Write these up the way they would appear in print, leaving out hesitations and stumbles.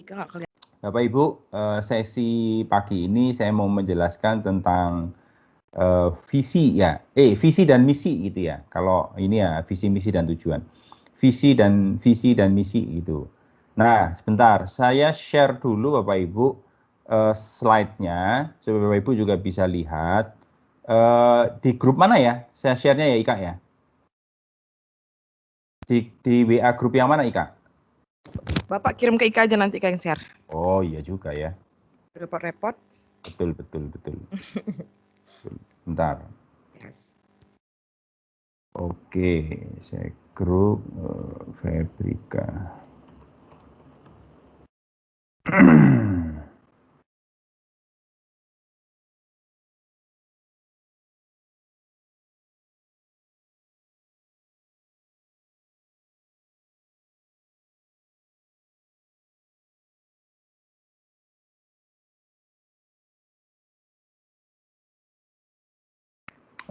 Nggak kelihatan. Bapak Ibu, sesi pagi ini saya mau menjelaskan tentang visi ya, visi dan misi gitu ya. Kalau ini ya visi, misi dan tujuan. Visi dan misi gitu. Nah, sebentar, saya share dulu Bapak Ibu slide-nya supaya Bapak Ibu juga bisa lihat di grup mana ya? Saya share-nya ya Ika ya. Di WA grup yang mana Ika? Bapak kirim ke Ika aja nanti Ika yang share. Oh iya juga ya. Repot-repot. Betul. Bentar. Yes. Oke, saya grup Fabrika.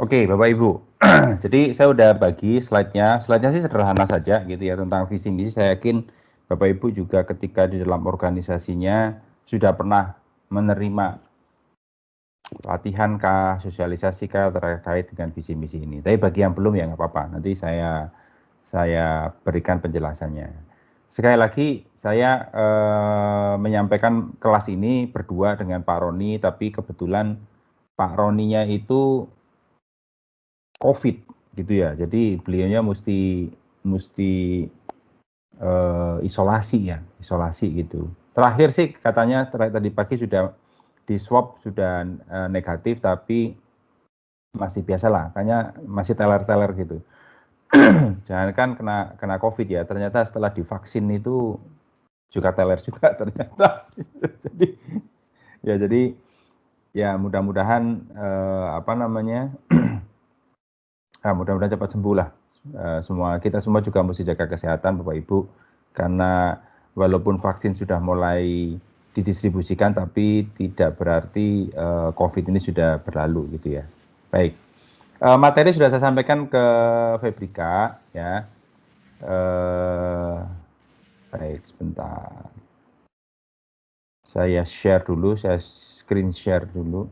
Oke, Bapak Ibu. Jadi saya udah bagi slide-nya. Slide-nya sih sederhana saja gitu ya tentang visi misi. Saya yakin Bapak Ibu juga ketika di dalam organisasinya sudah pernah menerima latihan kah, sosialisasi kah terkait dengan visi misi ini. Tapi bagi yang belum ya nggak apa-apa. Nanti saya berikan penjelasannya. Sekali lagi saya menyampaikan kelas ini berdua dengan Pak Roni, tapi kebetulan Pak Roninya itu COVID gitu ya. Jadi beliaunya mesti isolasi gitu. Terakhir sih katanya tadi pagi sudah di swab sudah negatif, tapi masih biasa lah, kayaknya masih teler-teler gitu. Jangan kan kena COVID ya, ternyata setelah divaksin itu juga teler juga ternyata. jadi ya mudah-mudahan mudah-mudahan cepat sembuh lah. Kita semua juga mesti jaga kesehatan Bapak Ibu, karena walaupun vaksin sudah mulai didistribusikan tapi tidak berarti COVID ini sudah berlalu gitu ya. Baik, materi sudah saya sampaikan ke Fabrika ya. Baik, sebentar. Saya share dulu, saya screen share dulu.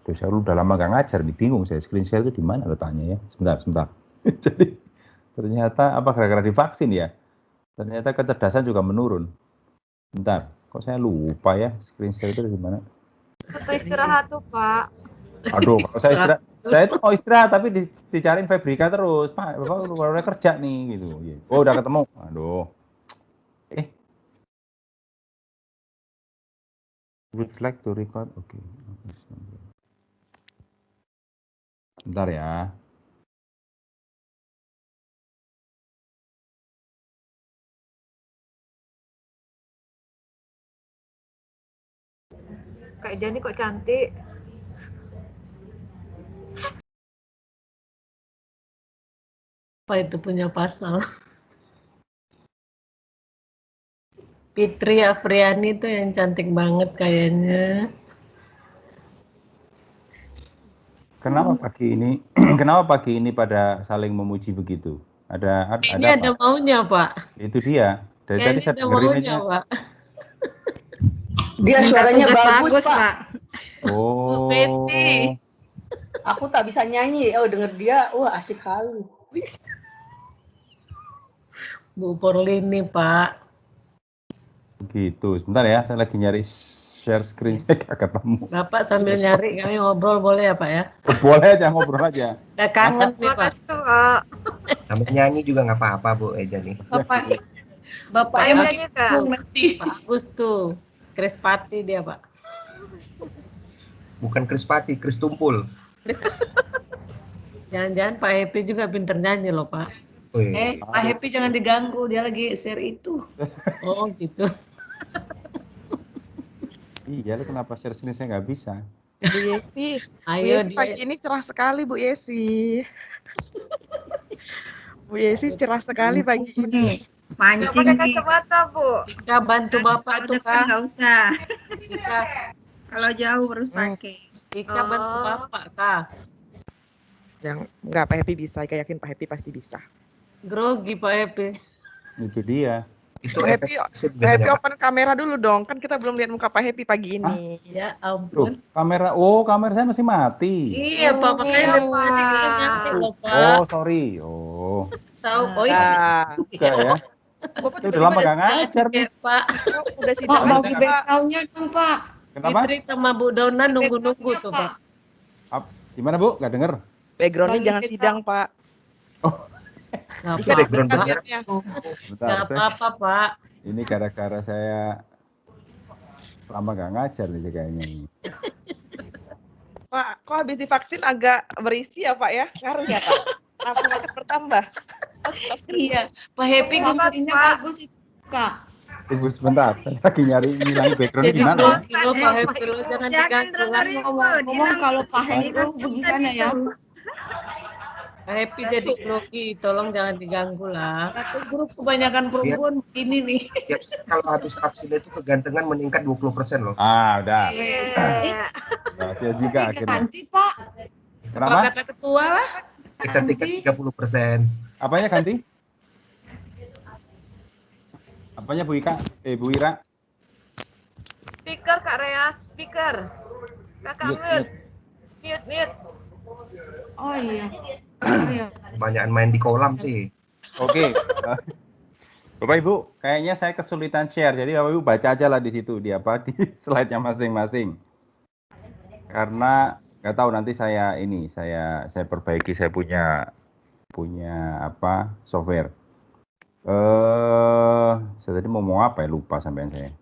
Terus saya udah lama nggak ngajar nih, bingung saya screen share itu di mana letaknya ya. Sebentar. Jadi ternyata apa gara-gara divaksin ya? Ternyata kecerdasan juga menurun. Bentar, kok saya lupa ya screen share itu di mana? Foto istirahat tuh Pak. Aduh, kalau saya itu mau istirahat tapi dicariin Fabrika terus. Pak, Bapak udah kerja nih gitu. Oh, udah ketemu. Aduh. Would like to record. Oke. Bentar ya. Kak Jani kok cantik. Apa itu punya pasal? Fitri Afriani tuh yang cantik banget kayaknya. Kenapa pagi ini pada saling memuji begitu? Ada Ada maunya, Pak. Itu dia. Dari tadi saya ada dengerin maunya, aja. Pak. Dia suaranya bagus, Pak. Oh. Bu Betty. Aku tak bisa nyanyi. Oh, denger dia, wah asik kali. Bu Porlini, Pak. Gitu. Sebentar ya, saya lagi nyari share screen saya gak ketemu. Bapak sambil nyari kami ngobrol boleh ya, Pak ya? Boleh aja ngobrol aja. Udah kangen nih, Pak. Pak. Sambil nyanyi juga nggak apa-apa Bu Eja nih. Bapak Ayo yang nyanyi Kak. Pak Agus tuh. Krispati dia, Pak. Bukan Krispati, Kris Tumpul. Jangan-jangan Pak Happy juga pinter nyanyi loh, Pak. Pak Happy jangan diganggu, dia lagi share itu. Oh gitu. Iya, lu kenapa share sini saya nggak bisa? Bu Yesi. Bu Yesi pagi ini cerah sekali Bu Yesi. Bu Yesi cerah sekali pagi ini. Nggak pakai kacamata Bu. Kita bantu Bapak tuh Kak. Nggak usah. Kita, Kalau jauh harus pakai. kita bantu Bapak Kak. Yang nggak Pak Happy bisa, saya yakin Pak Happy pasti bisa. Grogi Pak Happy. Itu dia. Itu Pak efek Happy, visit Pak Happy biasanya, Pak. open kamera dulu dong. Kan kita belum lihat muka Pak Happy pagi ini. Ya Loh, ampun. kamera saya masih mati. Iya Pak, makanya Iya, tadi kita nyampe Pak. loh Pak. Oh, sorry. Oh, Tahu, oh itu Nah, enggak ya. Bapak Saya udah tiba-tiba lama ada gak ngajar nih. kayak Pak. udah Pak, sidang aja, bagi Pak. backgroundnya dong, Pak. Kenapa? Fitri sama Bu Dona nunggu-nunggu tuh Pak. Gimana Bu? Gak denger? Backgroundnya Bagi jangan background. sidang, Pak. Nggak Itu background apa-apa. bendera. Lihatnya. Bentar, Nggak apa-apa Pak. ini gara-gara saya lama gak ngajar nih kayaknya. Pak, kok habis divaksin agak berisi ya, Pak ya? Ngaruh ya, Pak? Nafsu makan bertambah. Iya, Pak Happy Buktinya bagus itu, Kak. Tunggu sebentar, saya lagi nyari nilai backgroundnya jadi gimana ya? grogi loh Pak Happy lo, jangan diganggu. Ngomong kalau Pak Heni itu bagaimana ya? Pak Happy jadi grogi, tolong jangan diganggu lah. Satu grup kebanyakan perempuan begini nih. Ya, kalau habis vaksin itu kegantengan meningkat 20% loh. Ah, udah. Iya. Berhasil juga Oke, akhirnya. ganti, Pak. Apa Kenapa? kata ketua lah? Kecantikan 30%. Apanya ganti? Apanya Bu Ika? Bu Ira? Speaker Kak Rea, speaker. Kakak Mute, mute. mute. Mute. Oh iya. Oh iya. Kebanyakan main di kolam sih. Oke. Bapak Ibu, kayaknya saya kesulitan share. Jadi Bapak Ibu baca aja lah di situ di slide-nya masing-masing. Karena nggak tahu nanti saya perbaiki, saya punya software. Saya tadi mau apa ya, lupa sampean saya.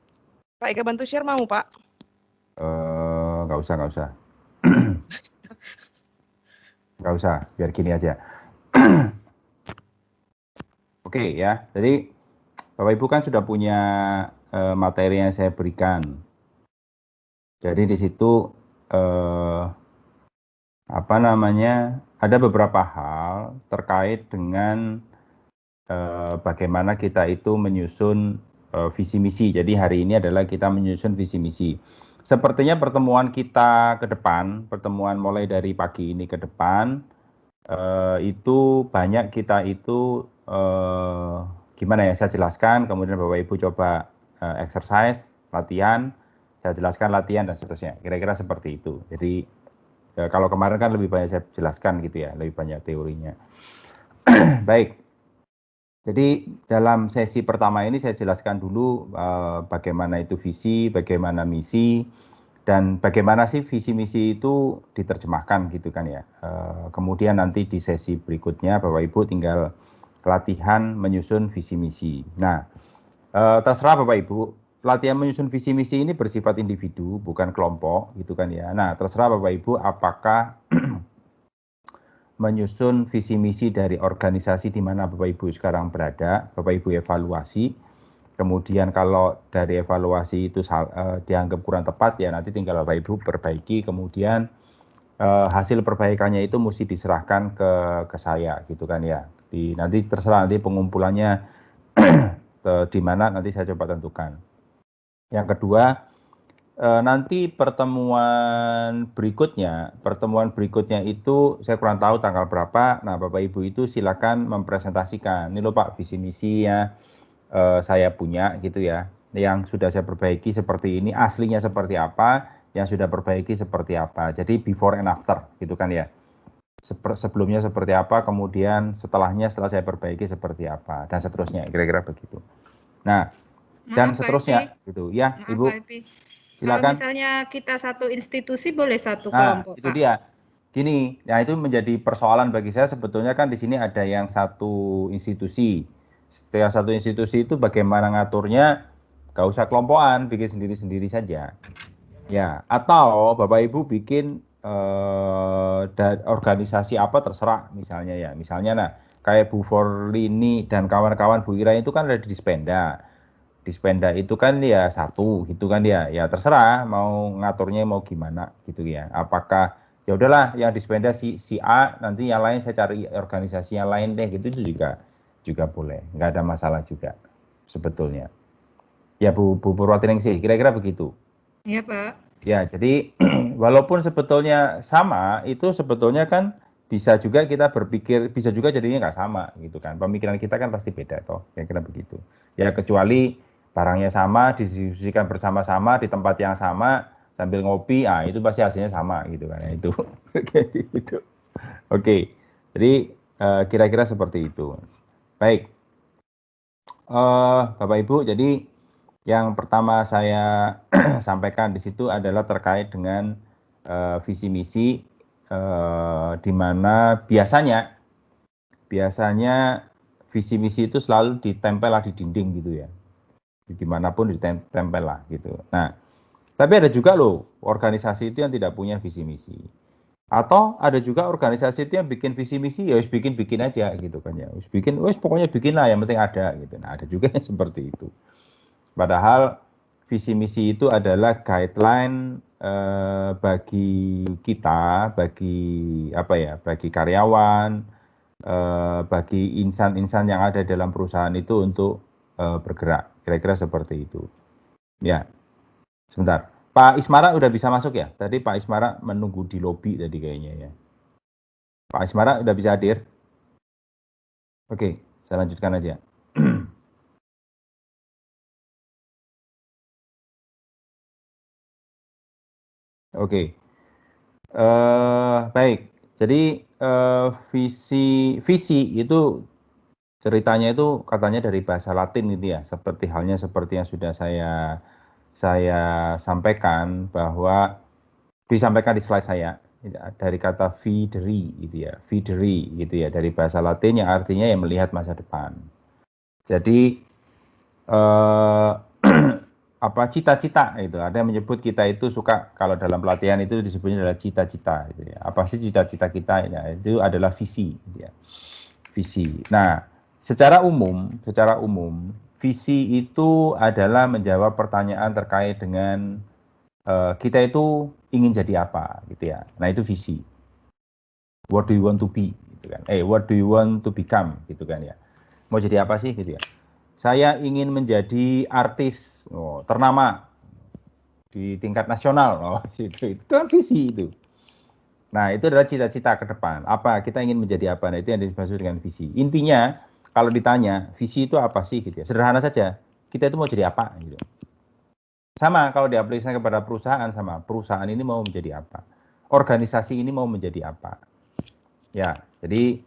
Pak Ega bantu share mau, Pak? Nggak usah. Nggak usah, biar gini aja. Oke ya, jadi Bapak Ibu kan sudah punya materi yang saya berikan. Jadi di situ ada beberapa hal terkait dengan bagaimana kita itu menyusun visi misi. Jadi hari ini adalah kita menyusun visi misi. Sepertinya pertemuan kita ke depan, pertemuan mulai dari pagi ini ke depan, itu banyak kita itu gimana ya, saya jelaskan, kemudian Bapak Ibu coba exercise, latihan, saya jelaskan latihan dan seterusnya. Kira-kira seperti itu. Jadi kalau kemarin kan lebih banyak saya jelaskan gitu ya, lebih banyak teorinya. Baik. Jadi dalam sesi pertama ini saya jelaskan dulu bagaimana itu visi, bagaimana misi, dan bagaimana sih visi misi itu diterjemahkan gitu kan ya. Kemudian nanti di sesi berikutnya Bapak Ibu tinggal latihan menyusun visi misi. Nah, terserah Bapak Ibu, latihan menyusun visi misi ini bersifat individu, bukan kelompok gitu kan ya. Nah, terserah Bapak Ibu apakah menyusun visi misi dari organisasi di mana Bapak Ibu sekarang berada, Bapak Ibu evaluasi. Kemudian kalau dari evaluasi itu dianggap kurang tepat ya nanti tinggal Bapak Ibu perbaiki. Kemudian hasil perbaikannya itu mesti diserahkan ke saya gitu kan ya. Nanti terserah nanti pengumpulannya di mana nanti saya coba tentukan. Yang kedua, nanti pertemuan berikutnya itu saya kurang tahu tanggal berapa. Nah, Bapak Ibu itu silakan mempresentasikan. Ini loh Pak, visi misi ya saya punya gitu ya. Yang sudah saya perbaiki seperti ini, aslinya seperti apa, yang sudah perbaiki seperti apa. Jadi before and after gitu kan ya. Sebelumnya seperti apa, kemudian setelah saya perbaiki seperti apa, dan seterusnya. Kira-kira begitu. Nah, dan seterusnya gitu ya, Ibu. Silakan. Kalau misalnya kita satu institusi boleh satu Nah, kelompok. itu dia. Gini, nah itu menjadi persoalan bagi saya sebetulnya kan di sini ada yang satu institusi. Setiap satu institusi itu bagaimana ngaturnya, gak usah kelompokan, bikin sendiri-sendiri saja. Ya, atau Bapak Ibu bikin organisasi apa terserah misalnya ya. Misalnya kayak Bu Forlini dan kawan-kawan Bu Ira itu kan ada di Dispenda. Dispenda itu kan ya satu gitu kan ya terserah mau ngaturnya mau gimana gitu ya, apakah ya udahlah yang Dispenda si A, nanti yang lain saya cari organisasi yang lain deh gitu, itu juga boleh, nggak ada masalah juga sebetulnya ya Bu Purwatiningsih, kira-kira begitu Iya Pak. ya. Jadi walaupun sebetulnya sama, itu sebetulnya kan bisa juga kita berpikir, bisa juga jadinya nggak sama gitu kan. Pemikiran kita kan pasti beda toh, kira-kira begitu. Ya kecuali barangnya sama, didiskusikan bersama-sama di tempat yang sama sambil ngopi, itu pasti hasilnya sama gitu kan. Itu gitu. Oke, jadi kira-kira seperti itu. Baik, Bapak Ibu, jadi yang pertama saya sampaikan di situ adalah terkait dengan visi misi, di mana biasanya visi misi itu selalu ditempel di dinding gitu ya, dimanapun ditempel lah gitu. Nah, tapi ada juga loh organisasi itu yang tidak punya visi misi. Atau ada juga organisasi itu yang bikin visi misi, ya wis bikin aja gitu kan ya. Wis pokoknya bikin lah, yang penting ada gitu. Nah, ada juga yang seperti itu. Padahal visi misi itu adalah guideline bagi kita, bagi karyawan, bagi insan-insan yang ada dalam perusahaan itu untuk bergerak. Kira-kira seperti itu. Ya, sebentar. Pak Ismara udah bisa masuk ya? Tadi Pak Ismara menunggu di lobi tadi kayaknya ya. Pak Ismara udah bisa hadir? Oke, saya lanjutkan aja. Oke, baik. Jadi visi itu ceritanya itu katanya dari bahasa Latin gitu ya. Seperti yang sudah saya sampaikan, bahwa disampaikan di slide saya, dari kata videri gitu ya, dari bahasa Latin yang artinya yang melihat masa depan. Jadi cita-cita itu, ada yang menyebut kita itu suka, kalau dalam pelatihan itu disebutnya adalah cita-cita gitu ya. Apa sih cita-cita kita ya? Itu adalah visi gitu ya. Visi. Nah, secara umum visi itu adalah menjawab pertanyaan terkait dengan kita itu ingin jadi apa gitu ya. Nah, itu visi. What do you want to be gitu kan. What do you want to become gitu kan ya. Mau jadi apa sih gitu ya. Saya ingin menjadi artis ternama di tingkat nasional. Itu kan visi itu. Nah, itu adalah cita-cita ke depan. Apa kita ingin menjadi apa? Nah, itu yang dimaksud dengan visi. Intinya kalau ditanya visi itu apa sih gitu ya. Sederhana saja. Kita itu mau jadi apa gitu. Sama kalau diaplikasikan kepada perusahaan, sama. Perusahaan ini mau menjadi apa? Organisasi ini mau menjadi apa? Ya, jadi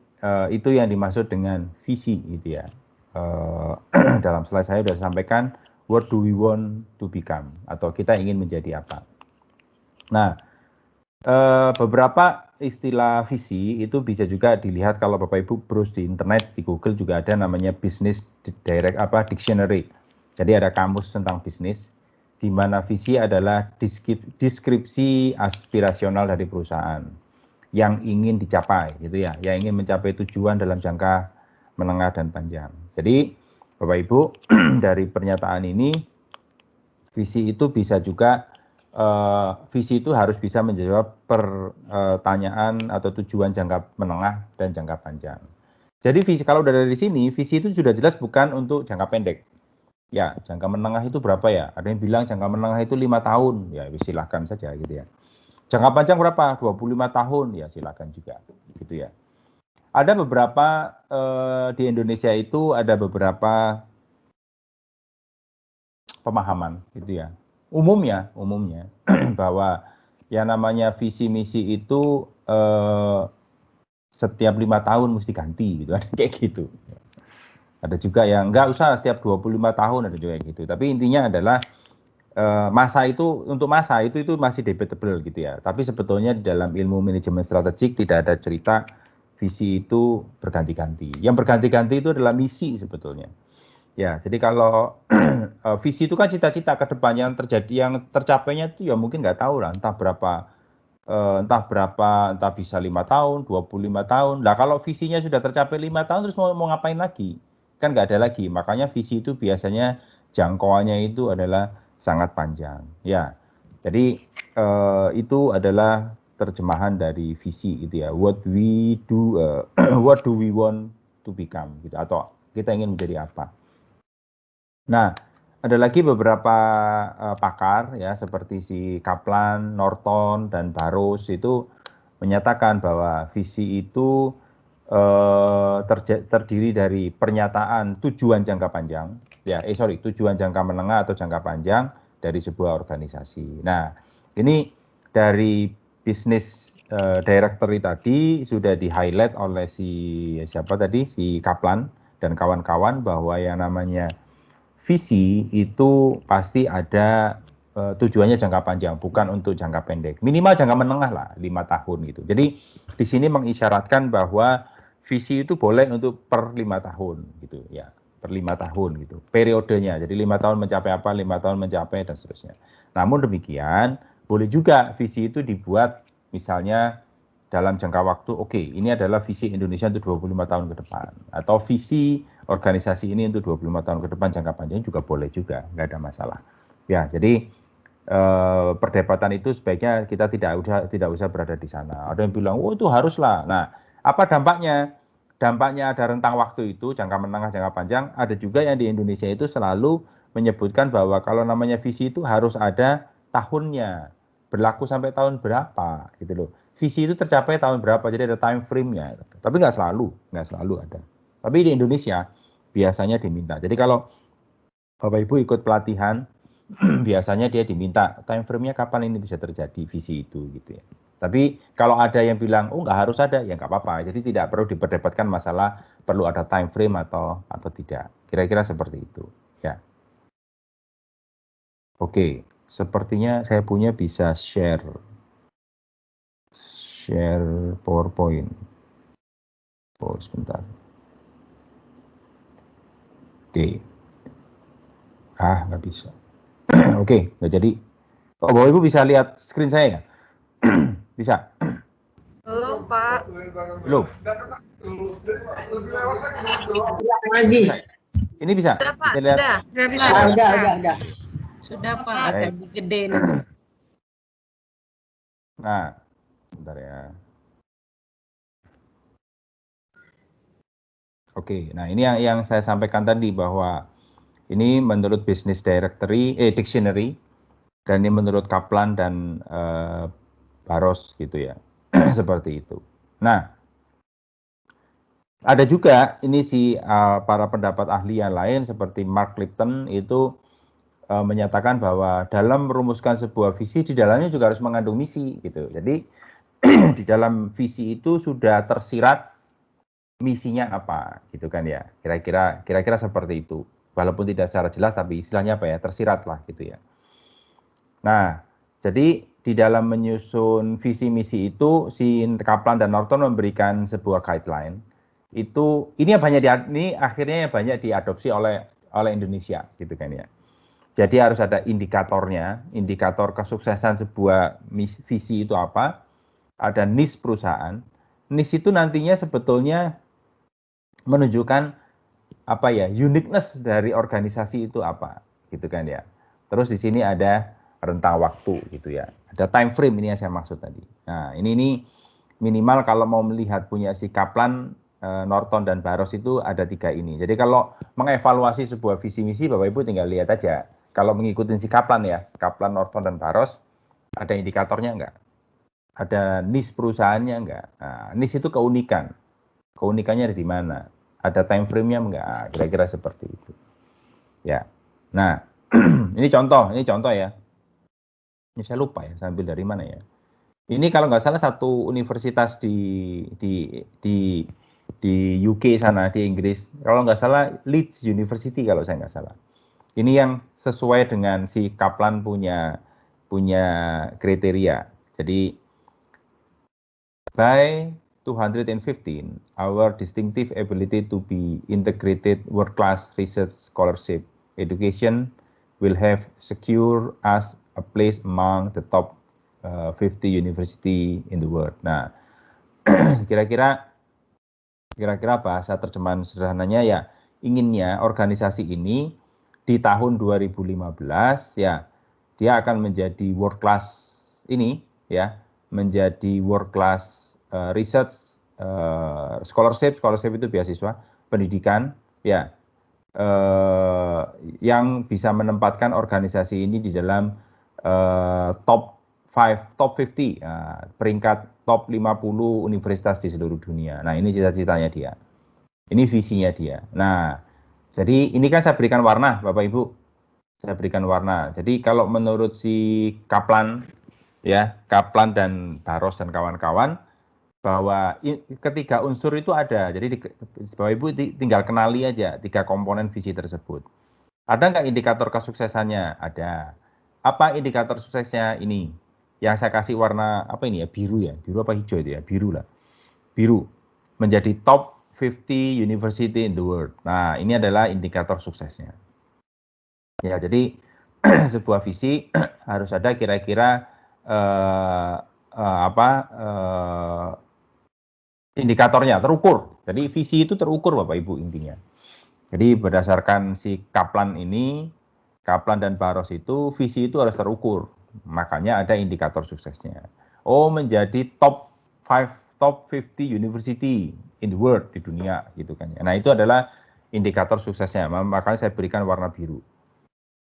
itu yang dimaksud dengan visi gitu ya. Dalam slide saya sudah sampaikan, what do we want to become? Atau kita ingin menjadi apa? Nah, beberapa istilah visi itu bisa juga dilihat kalau Bapak Ibu browse di internet, di Google juga ada namanya business dictionary. Jadi ada kamus tentang bisnis, di mana visi adalah deskripsi aspirasional dari perusahaan yang ingin dicapai gitu ya, yang ingin mencapai tujuan dalam jangka menengah dan panjang. Jadi Bapak Ibu dari pernyataan ini, visi itu bisa juga visi itu harus bisa menjawab pertanyaan atau tujuan jangka menengah dan jangka panjang. Jadi visi, kalau dari sini, visi itu sudah jelas bukan untuk jangka pendek. Ya, jangka menengah itu berapa ya? Ada yang bilang jangka menengah itu 5 tahun, ya silahkan saja gitu ya. Jangka panjang berapa? 25 tahun, ya silahkan juga gitu ya. Ada beberapa di Indonesia itu ada beberapa pemahaman gitu ya. Umumnya bahwa yang namanya visi misi itu setiap 5 tahun mesti ganti gitu, ada kayak gitu. Ada juga yang enggak usah setiap 25 tahun, ada juga gitu. Tapi intinya adalah masa itu masih debatable gitu ya. Tapi sebetulnya dalam ilmu manajemen strategik tidak ada cerita visi itu berganti-ganti. Yang berganti-ganti itu adalah misi sebetulnya. Ya, jadi kalau visi itu kan cita-cita ke depan yang tercapainya itu ya mungkin nggak tahu lah, entah berapa, entah bisa 5 tahun, 25 tahun. Nah, kalau visinya sudah tercapai 5 tahun terus mau ngapain lagi? Kan nggak ada lagi. Makanya visi itu biasanya jangkauannya itu adalah sangat panjang. Ya, jadi itu adalah terjemahan dari visi gitu ya. What do we want to become gitu, atau kita ingin menjadi apa? Nah, ada lagi beberapa pakar ya seperti si Kaplan, Norton dan Barrows itu menyatakan bahwa visi itu terdiri dari pernyataan tujuan jangka panjang, tujuan jangka menengah atau jangka panjang dari sebuah organisasi. Nah, ini dari bisnis directory tadi sudah di-highlight oleh si Kaplan dan kawan-kawan bahwa yang namanya visi itu pasti ada tujuannya jangka panjang, bukan untuk jangka pendek. Minimal jangka menengah lah, 5 tahun gitu. Jadi di sini mengisyaratkan bahwa visi itu boleh untuk per 5 tahun gitu ya, per 5 tahun gitu. Periodenya, jadi 5 tahun mencapai apa, 5 tahun mencapai dan seterusnya. Namun demikian, boleh juga visi itu dibuat misalnya dalam jangka waktu, oke, ini adalah visi Indonesia untuk 25 tahun ke depan. Atau visi organisasi ini untuk 25 tahun ke depan jangka panjang juga boleh juga, nggak ada masalah. Ya, jadi perdebatan itu sebaiknya kita tidak usah berada di sana. Ada yang bilang, oh itu haruslah. Nah, apa dampaknya? Dampaknya ada rentang waktu itu, jangka menengah, jangka panjang. Ada juga yang di Indonesia itu selalu menyebutkan bahwa kalau namanya visi itu harus ada tahunnya, berlaku sampai tahun berapa, gitu loh. Visi itu tercapai tahun berapa, jadi ada time frame-nya. Tapi nggak selalu ada. Tapi di Indonesia biasanya diminta. Jadi kalau Bapak Ibu ikut pelatihan, biasanya dia diminta time frame-nya kapan ini bisa terjadi visi itu gitu ya. Tapi kalau ada yang bilang oh nggak harus ada, ya nggak apa-apa. Jadi tidak perlu diperdebatkan masalah perlu ada time frame atau tidak. Kira-kira seperti itu ya. Oke, sepertinya saya punya bisa share PowerPoint. Oh sebentar. Oke. Nggak bisa. Oke, nggak jadi. Oh, Bapak Ibu bisa lihat screen saya ya? Bisa? Belum, Pak. Belum? Lagi. Ini bisa? Sudah, Pak. Bisa lihat? Udah. Sudah Pak, agak lebih gede nih. Nah, bentar ya. Oke, nah ini yang saya sampaikan tadi bahwa ini menurut Business Dictionary, dan ini menurut Kaplan dan Baros gitu ya, seperti itu. Nah, ada juga ini para pendapat ahli yang lain seperti Mark Lipton itu menyatakan bahwa dalam merumuskan sebuah visi di dalamnya juga harus mengandung misi gitu. Jadi di dalam visi itu sudah tersirat misinya apa gitu kan ya. Kira-kira seperti itu. Walaupun tidak secara jelas tapi istilahnya apa ya, tersirat lah gitu ya. Nah, jadi di dalam menyusun visi misi itu si Kaplan dan Norton memberikan sebuah guideline. Ini akhirnya banyak diadopsi oleh Indonesia gitu kan ya. Jadi harus ada indikatornya, indikator kesuksesan sebuah visi itu apa? Ada niche perusahaan. Niche itu nantinya sebetulnya menunjukkan apa ya, uniqueness dari organisasi itu apa, gitu kan ya. Terus di sini ada rentang waktu gitu ya. Ada time frame, ini yang saya maksud tadi. Nah, ini minimal kalau mau melihat punya si Kaplan, Norton dan Baros itu ada 3 ini. Jadi kalau mengevaluasi sebuah visi misi Bapak Ibu tinggal lihat aja. Kalau mengikuti si Kaplan ya, Kaplan, Norton dan Baros, ada indikatornya enggak? Ada niche perusahaannya enggak? Nah, niche itu keunikan. Keunikannya ada di mana? Ada time frame-nya enggak? Kira-kira seperti itu. Ya. Nah, ini contoh ya. Ini saya lupa ya, saya ambil dari mana ya. Ini kalau nggak salah satu universitas di UK sana, di Inggris. Kalau nggak salah Leeds University kalau saya nggak salah. Ini yang sesuai dengan si Kaplan punya kriteria. Jadi by 215, our distinctive ability to be integrated world-class research scholarship education will have secure us a place among the top 50 university in the world. Nah, kira-kira bahasa terjemahan sederhananya ya, inginnya organisasi ini di tahun 2015 ya, dia akan menjadi world class ini ya, menjadi world class research scholarship itu beasiswa pendidikan ya, yang bisa menempatkan organisasi ini di dalam top 50 peringkat top 50 universitas di seluruh dunia. Nah, ini cita-citanya dia. Ini visinya dia. Nah, jadi ini kan saya berikan warna, Bapak Ibu. Saya berikan warna. Jadi kalau menurut si Kaplan, ya, Kaplan dan Barros dan kawan-kawan, bahwa ketiga unsur itu ada. Jadi Bapak Ibu tinggal kenali aja 3 komponen visi tersebut. Ada nggak indikator kesuksesannya? Ada. Apa indikator suksesnya ini? Yang saya kasih warna apa ini ya? Biru ya? Biru apa hijau itu ya? Biru lah. Biru. Menjadi top 50 university in the world. Nah, ini adalah indikator suksesnya. Ya, jadi sebuah visi harus ada kira-kira indikatornya terukur. Jadi visi itu terukur, Bapak Ibu, intinya. Jadi berdasarkan si Kaplan ini, Kaplan dan Barros itu visi itu harus terukur. Makanya ada indikator suksesnya. Oh, menjadi top 50 university in the world, di dunia gitu kan ya. Nah, itu adalah indikator suksesnya. Makanya saya berikan warna biru.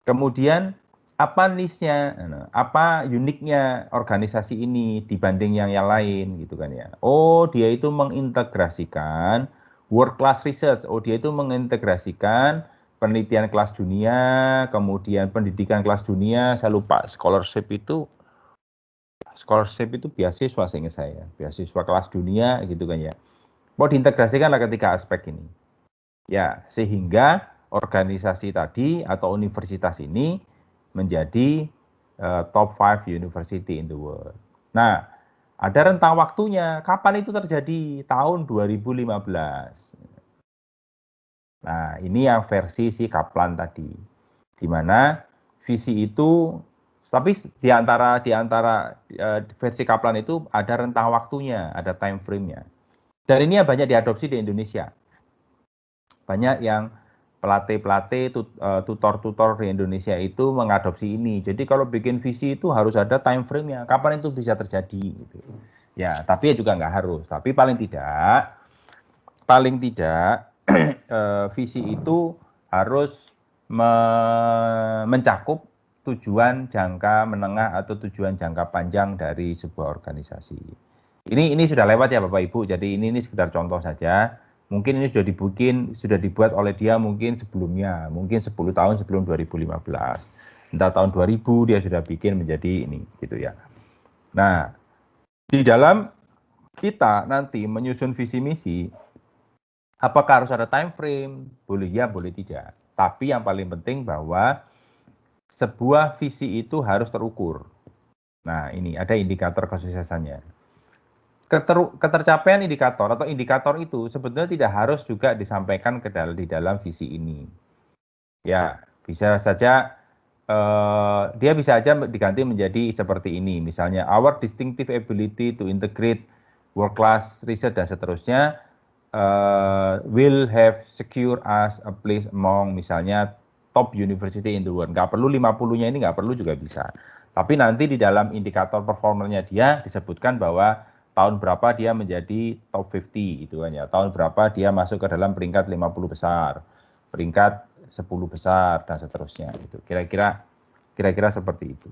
Kemudian apa niche-nya, apa uniknya organisasi ini dibanding yang lain gitu kan ya. Oh, dia itu mengintegrasikan world class research. Oh, dia itu mengintegrasikan penelitian kelas dunia, kemudian pendidikan kelas dunia. Saya lupa scholarship itu beasiswa seingat saya, beasiswa kelas dunia gitu kan ya. Mau diintegrasikanlah ketiga aspek ini. Ya, sehingga organisasi tadi atau universitas ini menjadi top 5 university in the world. Nah, ada rentang waktunya. Kapan itu terjadi? Tahun 2015. Nah, ini yang versi si Kaplan tadi. Di mana visi itu, tapi di antara versi Kaplan itu ada rentang waktunya, ada time frame-nya. Dan ini yang banyak diadopsi di Indonesia. Banyak yang pelatih-pelatih, tutor-tutor di Indonesia itu mengadopsi ini. Jadi kalau bikin visi itu harus ada time frame-nya. Kapan itu bisa terjadi? Gitu. Ya, tapi ya juga nggak harus. Tapi paling tidak visi itu harus mencakup tujuan jangka menengah atau tujuan jangka panjang dari sebuah organisasi. Ini sudah lewat ya Bapak Ibu. Jadi ini sekedar contoh saja. Mungkin ini sudah dibuat oleh dia mungkin sebelumnya, mungkin 10 tahun sebelum 2015. Entah tahun 2000 dia sudah bikin menjadi ini gitu ya. Nah, di dalam kita nanti menyusun visi misi, apakah harus ada time frame? Boleh ya, boleh tidak. Tapi yang paling penting bahwa sebuah visi itu harus terukur. Nah, ini ada indikator kesuksesannya. Ketercapaian indikator atau indikator itu sebetulnya tidak harus juga disampaikan di dalam visi ini. Ya, bisa saja dia bisa saja diganti menjadi seperti ini. Misalnya, our distinctive ability to integrate world class research dan seterusnya will have secure us a place among misalnya top university in the world. Nggak perlu 50-nya ini, nggak perlu juga bisa. Tapi nanti di dalam indikator performernya dia disebutkan bahwa tahun berapa dia menjadi top 50 gitu kan ya. Tahun berapa dia masuk ke dalam peringkat 50 besar, peringkat 10 besar dan seterusnya gitu. Kira-kira seperti itu.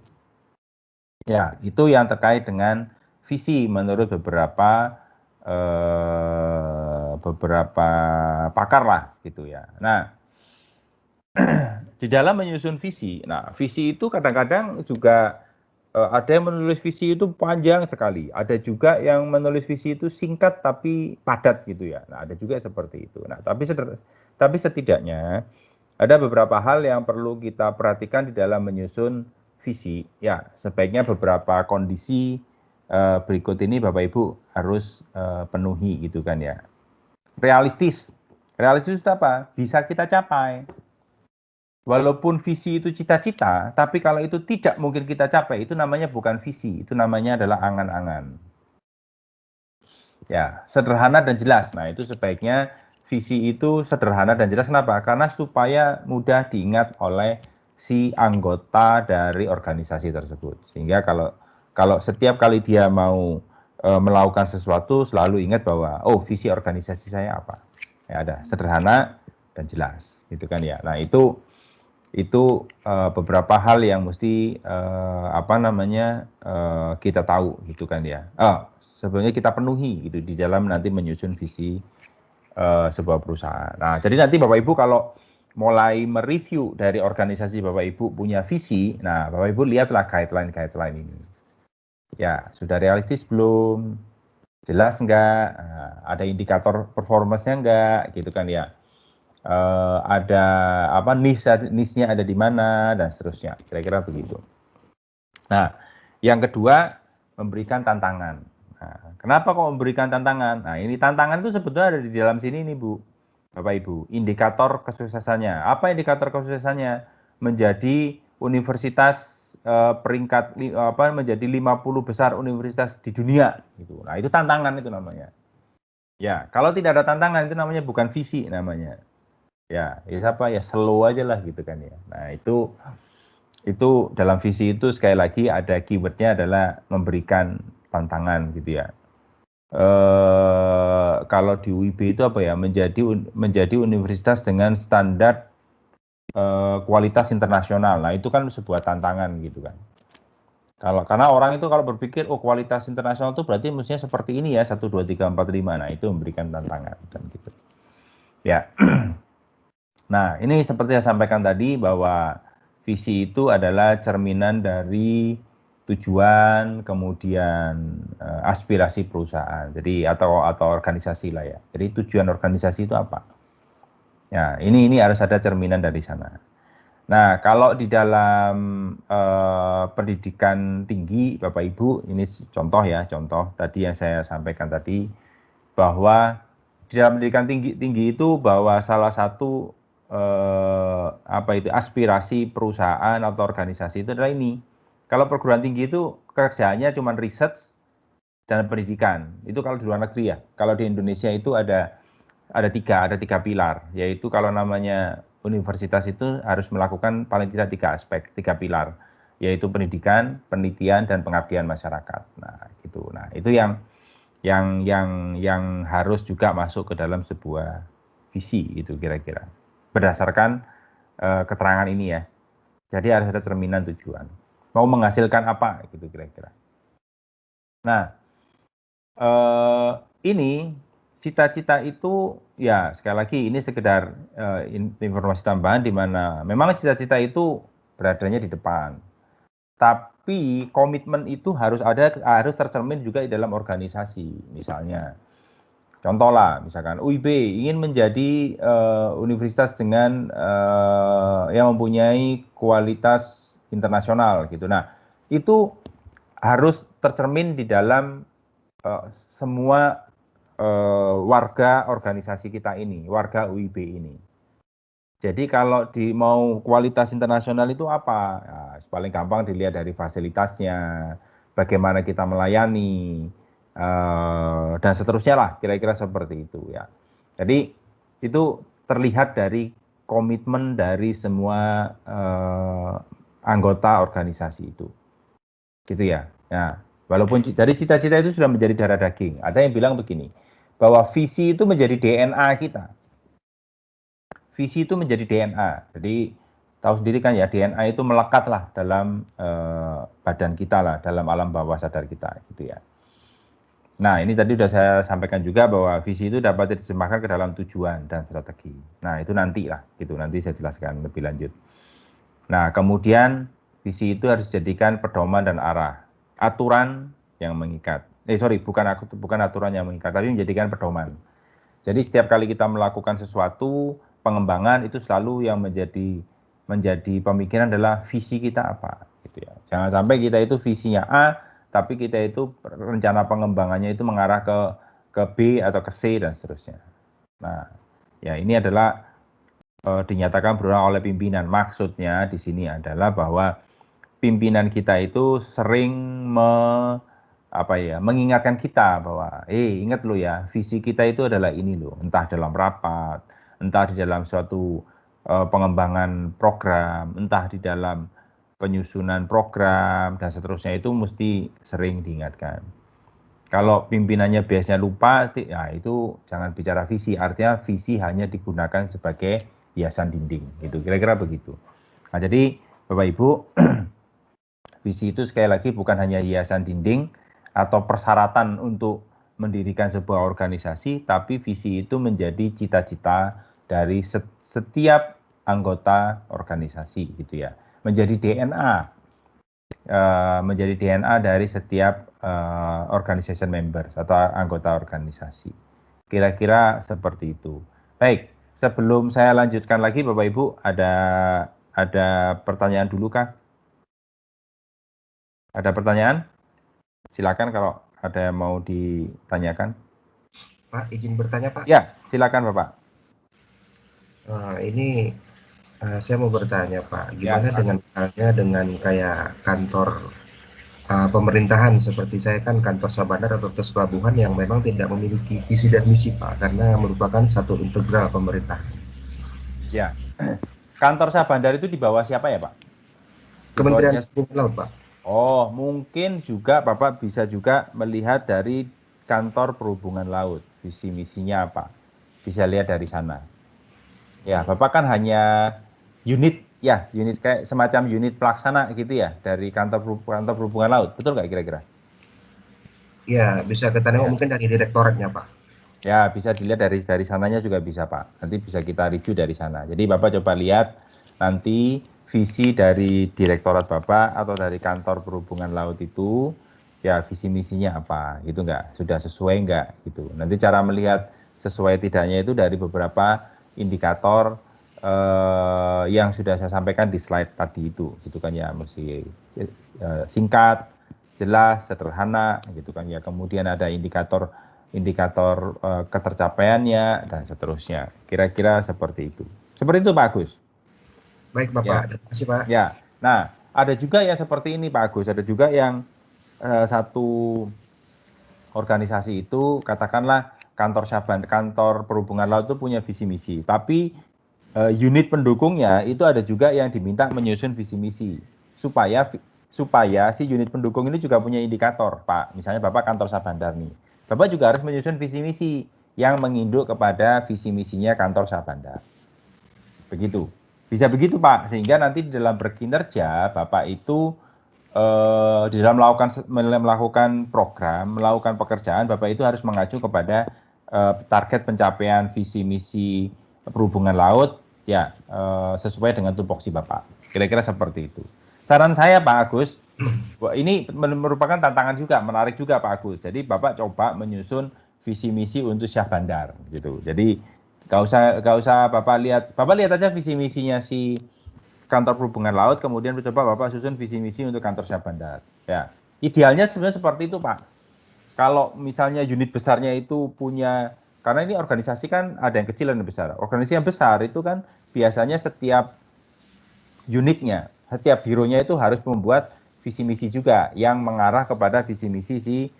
Ya, itu yang terkait dengan visi menurut beberapa pakar lah gitu ya. Nah, di dalam menyusun visi, nah visi itu kadang-kadang juga ada yang menulis visi itu panjang sekali, ada juga yang menulis visi itu singkat tapi padat gitu ya. Nah, ada juga seperti itu. Nah, tapi setidaknya ada beberapa hal yang perlu kita perhatikan di dalam menyusun visi. Ya, sebaiknya beberapa kondisi berikut ini Bapak Ibu harus penuhi gitu kan ya. Realistis itu apa? Bisa kita capai. Walaupun visi itu cita-cita, tapi kalau itu tidak mungkin kita capai, itu namanya bukan visi, itu namanya adalah angan-angan. Ya, sederhana dan jelas. Nah, itu sebaiknya visi itu sederhana dan jelas. Kenapa? Karena supaya mudah diingat oleh si anggota dari organisasi tersebut. Sehingga kalau setiap kali dia mau melakukan sesuatu, selalu ingat bahwa, oh, visi organisasi saya apa? Ya, ada sederhana dan jelas, gitu kan ya. Nah, itu beberapa hal yang mesti kita tahu gitu kan ya. sebenarnya kita penuhi gitu di dalam nanti menyusun visi sebuah perusahaan. Nah, jadi nanti Bapak Ibu kalau mulai mereview dari organisasi Bapak Ibu punya visi, nah Bapak Ibu lihatlah guideline ini. Ya, sudah realistis belum? Jelas enggak? Nah, ada indikator performance-nya enggak? Gitu kan ya. Ada apa niche-nya ada di mana dan seterusnya. Kira-kira begitu. Nah, yang kedua memberikan tantangan. Nah, kenapa kok memberikan tantangan? Nah, ini tantangan itu sebetulnya ada di dalam sini nih, Bu. Bapak Ibu, indikator kesuksesannya. Apa indikator kesuksesannya? Menjadi universitas peringkat menjadi 50 besar universitas di dunia gitu. Nah, itu tantangan itu namanya. Ya, kalau tidak ada tantangan itu namanya bukan visi namanya. Ya siapa ya slow aja lah gitu kan ya. Nah, itu dalam visi itu sekali lagi ada keywordnya adalah memberikan tantangan gitu ya. Kalau di UIB itu apa ya, menjadi universitas dengan standar kualitas internasional. Nah, itu kan sebuah tantangan gitu kan. Karena orang itu kalau berpikir kualitas internasional itu berarti mestinya seperti ini ya, 1 2 3 4 5. Nah, itu memberikan tantangan dan gitu. Ya. Nah, ini seperti saya sampaikan tadi bahwa visi itu adalah cerminan dari tujuan, kemudian aspirasi perusahaan. Jadi atau organisasi lah ya. Jadi tujuan organisasi itu apa? Ya, ini harus ada cerminan dari sana. Nah, kalau di dalam pendidikan tinggi, Bapak Ibu, ini contoh tadi yang saya sampaikan tadi, bahwa di dalam pendidikan tinggi itu bahwa salah satu aspirasi perusahaan atau organisasi itu adalah ini. Kalau perguruan tinggi itu kerjaannya cuma research dan pendidikan. Itu kalau di luar negeri ya. Kalau di Indonesia itu ada tiga pilar, yaitu kalau namanya universitas itu harus melakukan paling tidak 3 aspek, 3 pilar, yaitu pendidikan, penelitian, dan pengabdian masyarakat. Nah, gitu. Nah, itu yang harus juga masuk ke dalam sebuah visi itu kira-kira. Berdasarkan keterangan ini ya. Jadi harus ada cerminan tujuan. Mau menghasilkan apa gitu kira-kira. Nah, ini cita-cita itu ya sekali lagi ini sekedar informasi tambahan di mana memang cita-cita itu beradanya di depan. Tapi komitmen itu harus tercermin juga di dalam organisasi. Misalnya contoh lah, misalkan UIB ingin menjadi universitas dengan yang mempunyai kualitas internasional gitu. Nah, itu harus tercermin di dalam semua warga organisasi kita ini, warga UIB ini. Jadi kalau mau kualitas internasional itu apa? Ya, paling gampang dilihat dari fasilitasnya, bagaimana kita melayani, dan seterusnya lah, kira-kira seperti itu ya. Jadi itu terlihat dari komitmen dari semua anggota organisasi itu, gitu ya. Nah, walaupun dari cita-cita itu sudah menjadi darah daging, ada yang bilang begini, bahwa visi itu menjadi DNA kita. Visi itu menjadi DNA. Jadi tahu sendiri kan ya, DNA itu melekat lah dalam badan kita lah, dalam alam bawah sadar kita, gitu ya. Nah, ini tadi sudah saya sampaikan juga bahwa visi itu dapat diterjemahkan ke dalam tujuan dan strategi. Nah, itu nanti lah, gitu. Nanti saya jelaskan lebih lanjut. Nah, kemudian visi itu harus dijadikan pedoman dan arah, aturan yang mengikat. Bukan aturan yang mengikat, tapi menjadikan pedoman. Jadi setiap kali kita melakukan sesuatu, pengembangan itu selalu yang menjadi pemikiran adalah visi kita apa, gitu ya. Jangan sampai kita itu visinya A, tapi kita itu rencana pengembangannya itu mengarah ke B atau ke C dan seterusnya. Nah, ya ini adalah dinyatakan berulang oleh pimpinan. Maksudnya di sini adalah bahwa pimpinan kita itu sering mengingatkan kita bahwa ingat lo ya, visi kita itu adalah ini loh, entah dalam rapat, entah di dalam suatu pengembangan program, entah di dalam penyusunan program dan seterusnya, itu mesti sering diingatkan. Kalau pimpinannya biasanya lupa, ya itu jangan bicara visi, artinya visi hanya digunakan sebagai hiasan dinding, gitu, kira-kira begitu. Nah, jadi Bapak Ibu, visi itu sekali lagi bukan hanya hiasan dinding, atau persyaratan untuk mendirikan sebuah organisasi, tapi visi itu menjadi cita-cita dari setiap anggota organisasi gitu ya, menjadi DNA dari setiap organization members atau anggota organisasi. Kira-kira seperti itu. Baik, sebelum saya lanjutkan lagi Bapak Ibu, ada pertanyaan dulu kah? Ada pertanyaan? Silakan kalau ada yang mau ditanyakan. Pak, izin bertanya Pak. Ya, silakan Bapak. Ini saya mau bertanya Pak, gimana Ya, dengan misalnya dengan kayak kantor pemerintahan seperti saya kan kantor Sabandar atau Tes Pelabuhan yang memang tidak memiliki visi dan misi Pak, karena merupakan satu integral pemerintah. Ya, kantor Sabandar itu di bawah siapa ya Pak? Kementerian Perhubungan Laut Pak. Oh, mungkin juga Bapak bisa juga melihat dari kantor Perhubungan Laut, visi misinya apa? Bisa lihat dari sana. Ya, Bapak kan hanya unit kayak semacam unit pelaksana gitu ya dari kantor Perhubungan Laut, betul nggak kira-kira? Ya, bisa kita nengok mungkin dari direktoratnya Pak. Ya, bisa dilihat dari sananya juga bisa Pak. Nanti bisa kita review dari sana. Jadi Bapak coba lihat nanti visi dari direktorat Bapak atau dari kantor Perhubungan Laut itu, ya visi misinya apa, gitu nggak? Sudah sesuai nggak? Gitu. Nanti cara melihat sesuai tidaknya itu dari beberapa indikator yang sudah saya sampaikan di slide tadi itu, gitu kan ya, mesti singkat, jelas, sederhana, gitu kan ya. Kemudian ada indikator ketercapaiannya dan seterusnya. Kira-kira seperti itu. Seperti itu Pak Agus. Baik Bapak, terima kasih Pak. Ya, nah ada juga yang seperti ini Pak Agus. Ada juga yang satu organisasi itu katakanlah kantor Perhubungan Laut itu punya visi misi, tapi unit pendukungnya itu ada juga yang diminta menyusun visi misi supaya si unit pendukung ini juga punya indikator Pak. Misalnya Bapak kantor Sabandar nih, Bapak juga harus menyusun visi misi yang menginduk kepada visi misinya kantor Sabandar. Begitu, bisa begitu Pak, sehingga nanti di dalam berkinerja Bapak itu di dalam melakukan program, melakukan pekerjaan, Bapak itu harus mengacu kepada target pencapaian visi misi Perhubungan Laut ya sesuai dengan tupoksi Bapak. Kira-kira seperti itu. Saran saya Pak Agus, ini merupakan tantangan juga, menarik juga Pak Agus. Jadi Bapak coba menyusun visi misi untuk Syah Bandar gitu. Jadi gak usah Bapak lihat aja visi misinya si kantor Perhubungan Laut, kemudian coba Bapak susun visi misi untuk kantor Syah Bandar. Ya, idealnya sebenarnya seperti itu Pak. Kalau misalnya unit besarnya itu punya, karena ini organisasi kan ada yang kecil dan yang besar. Organisasi yang besar itu kan biasanya setiap unitnya, setiap bironya itu harus membuat visi misi juga yang mengarah kepada visi misi si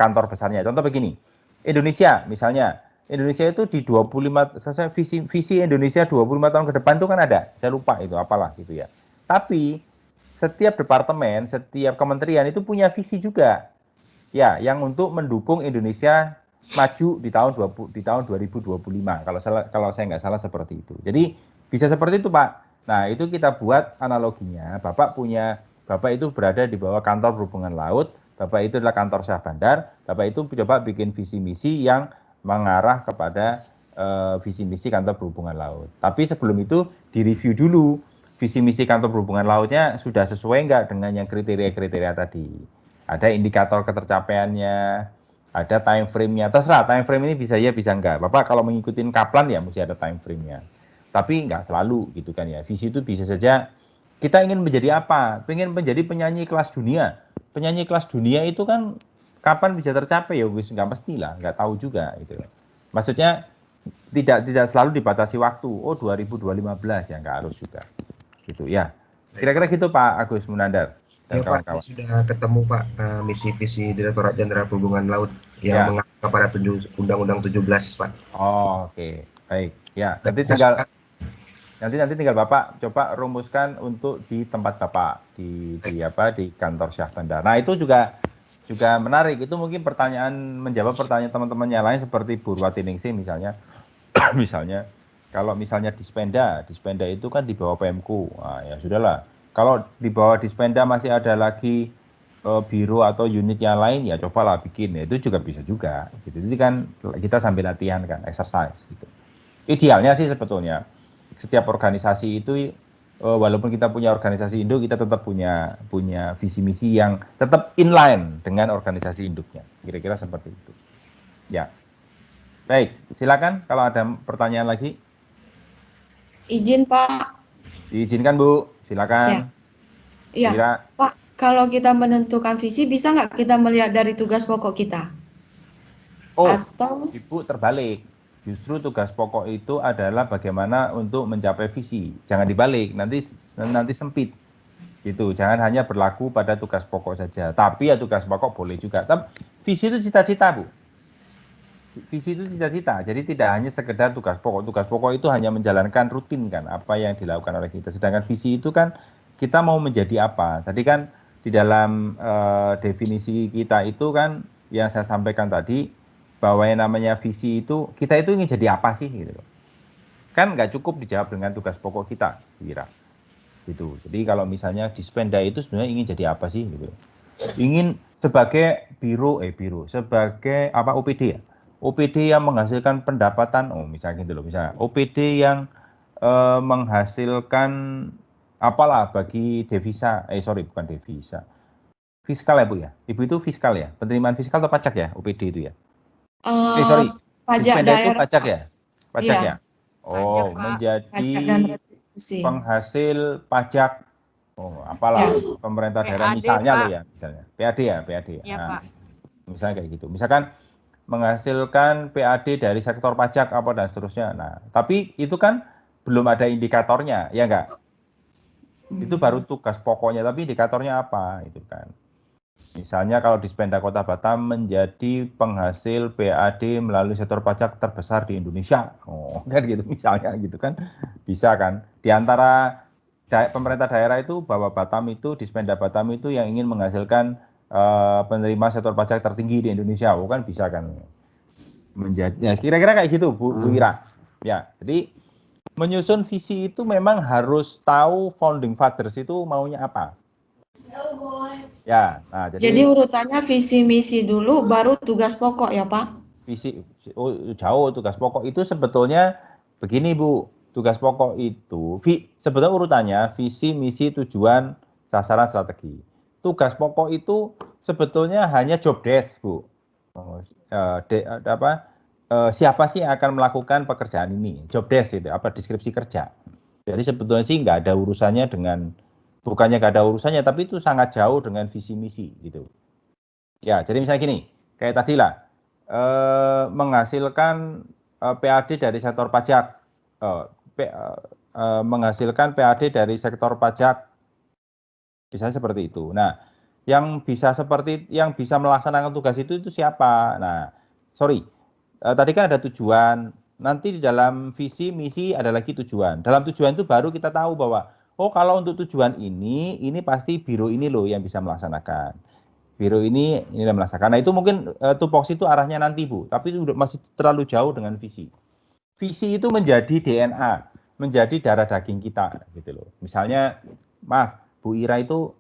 kantor besarnya. Contoh begini, Indonesia misalnya, Indonesia itu di 25 visi Indonesia 25 tahun ke depan itu kan ada. Saya lupa itu apalah gitu ya. Tapi setiap departemen, setiap kementerian itu punya visi juga. Ya, yang untuk mendukung Indonesia maju di tahun 2025. Kalau saya nggak salah seperti itu. Jadi bisa seperti itu, Pak. Nah, itu kita buat analoginya. Bapak itu berada di bawah kantor Perhubungan Laut, Bapak itu adalah kantor Syah Bandar, Bapak itu coba bikin visi misi yang mengarah kepada visi misi kantor Perhubungan Laut. Tapi sebelum itu direview dulu visi misi kantor Perhubungan Lautnya sudah sesuai nggak dengan yang kriteria-kriteria tadi. Ada indikator ketercapaiannya, ada time frame-nya. Terserah time frame ini bisa ya bisa enggak. Bapak kalau mengikuti Kaplan ya mesti ada time frame-nya. Tapi nggak selalu gitu kan ya. Visi itu bisa saja kita ingin menjadi apa? Pengen menjadi penyanyi kelas dunia. Penyanyi kelas dunia itu kan kapan bisa tercapai ya wis nggak pastilah, nggak tahu juga gitu. Maksudnya tidak selalu dibatasi waktu. Oh 2015 ya nggak harus juga. Gitu ya. Kira-kira gitu Pak Agus Munandar dan kawan-kawan. Pak, sudah ketemu Pak misi visi Direktorat Jenderal Perhubungan Laut yang mengacu kepada Undang-Undang 17 Pak. Oh, oke. Baik. Ya, nanti tinggal Bapak coba rumuskan untuk di tempat Bapak di kantor Syah Bandar. Nah, itu juga menarik. Itu mungkin menjawab pertanyaan teman-teman yang lain seperti Bu Ruwatiningsih misalnya. Misalnya kalau misalnya Dispenda itu kan di bawah PMK. Nah, ya sudahlah. Kalau di bawah Dispenda masih ada lagi biro atau unit yang lain, ya cobalah bikin, ya itu juga bisa juga gitu. Jadi kan kita sambil latihan kan, exercise gitu. Idealnya sih sebetulnya setiap organisasi itu walaupun kita punya organisasi induk, kita tetap punya visi misi yang tetap inline dengan organisasi induknya. Kira-kira seperti itu. Ya. Baik, silakan kalau ada pertanyaan lagi. Izin Pak. Diizinkan Bu, silakan. Iya, Kira. Pak, kalau kita menentukan visi, bisa nggak kita melihat dari tugas pokok kita? Oh, Atau Ibu terbalik. Justru tugas pokok itu adalah bagaimana untuk mencapai visi. Jangan dibalik, nanti sempit. Gitu. Jangan hanya berlaku pada tugas pokok saja. Tapi ya tugas pokok boleh juga. Tapi visi itu cita-cita, Bu. Visi itu cita-cita. Jadi tidak hanya sekedar tugas pokok. Tugas pokok itu hanya menjalankan rutin kan apa yang dilakukan oleh kita. Sedangkan visi itu kan kita mau menjadi apa. Tadi kan di dalam definisi kita itu kan yang saya sampaikan tadi, bahwa yang namanya visi itu, kita itu ingin jadi apa sih gitu. Kan nggak cukup dijawab dengan tugas pokok kita, kira gitu. Jadi kalau misalnya di Spenda itu sebenarnya ingin jadi apa sih gitu. Ingin sebagai biro sebagai apa, OPD ya. OPD yang menghasilkan pendapatan, misalnya gitu loh, misalnya OPD yang menghasilkan apalah bagi devisa, bukan devisa. Fiskal ya Bu ya. Ibu itu fiskal ya, penerimaan fiskal atau pajak ya, OPD itu ya. pajak daerah, itu pajak ya? Pajak iya. ya? Oh, Pajak, Pak. menjadi Pajak dan retribusi. penghasil pajak. Oh, apalah pemerintah daerah PAD, misalnya Pak. loh ya, misalnya. PAD ya. Iya, Nah, Pak. misalnya kayak gitu. Misalkan menghasilkan PAD dari sektor pajak apa dan seterusnya. Nah, tapi itu kan belum ada indikatornya, ya enggak? Itu baru tugas pokoknya, tapi indikatornya apa itu kan. Misalnya kalau di Spenda Kota Batam menjadi penghasil PAD melalui sektor pajak terbesar di Indonesia. Kan gitu misalnya gitu kan. Bisa kan. Di antara pemerintah daerah itu bahwa Batam itu di Spenda Batam itu yang ingin menghasilkan penerima sektor pajak tertinggi di Indonesia. Kan bisa kan. Menjadi ya, kira-kira kayak gitu Bu Ira. Ya, jadi menyusun visi itu memang harus tahu founding fathers itu maunya apa. Ya, nah Jadi urutannya visi misi dulu, baru tugas pokok ya Pak? Visi, jauh tugas pokok itu sebetulnya begini Bu, tugas pokok itu sebetulnya urutannya visi, misi, tujuan, sasaran, strategi. Tugas pokok itu sebetulnya hanya job desk Bu. Siapa sih yang akan melakukan pekerjaan ini? Job desk itu apa, deskripsi kerja. Jadi sebetulnya sih nggak ada urusannya dengan, bukannya nggak ada urusannya, tapi itu sangat jauh dengan visi misi gitu. Ya, jadi misalnya gini, kayak tadi lah, menghasilkan PAD dari sektor pajak, menghasilkan PAD dari sektor pajak, misalnya seperti itu. Nah, yang bisa melaksanakan tugas itu siapa? Nah, tadi kan ada tujuan. Nanti di dalam visi misi ada lagi tujuan. Dalam tujuan itu baru kita tahu bahwa kalau untuk tujuan ini pasti biro ini loh yang bisa melaksanakan. Biro ini melaksanakan. Nah itu mungkin tupoksi itu arahnya nanti Bu, tapi itu masih terlalu jauh dengan visi. Visi itu menjadi DNA, menjadi darah daging kita gitu loh. Misalnya, maaf, Bu Ira itu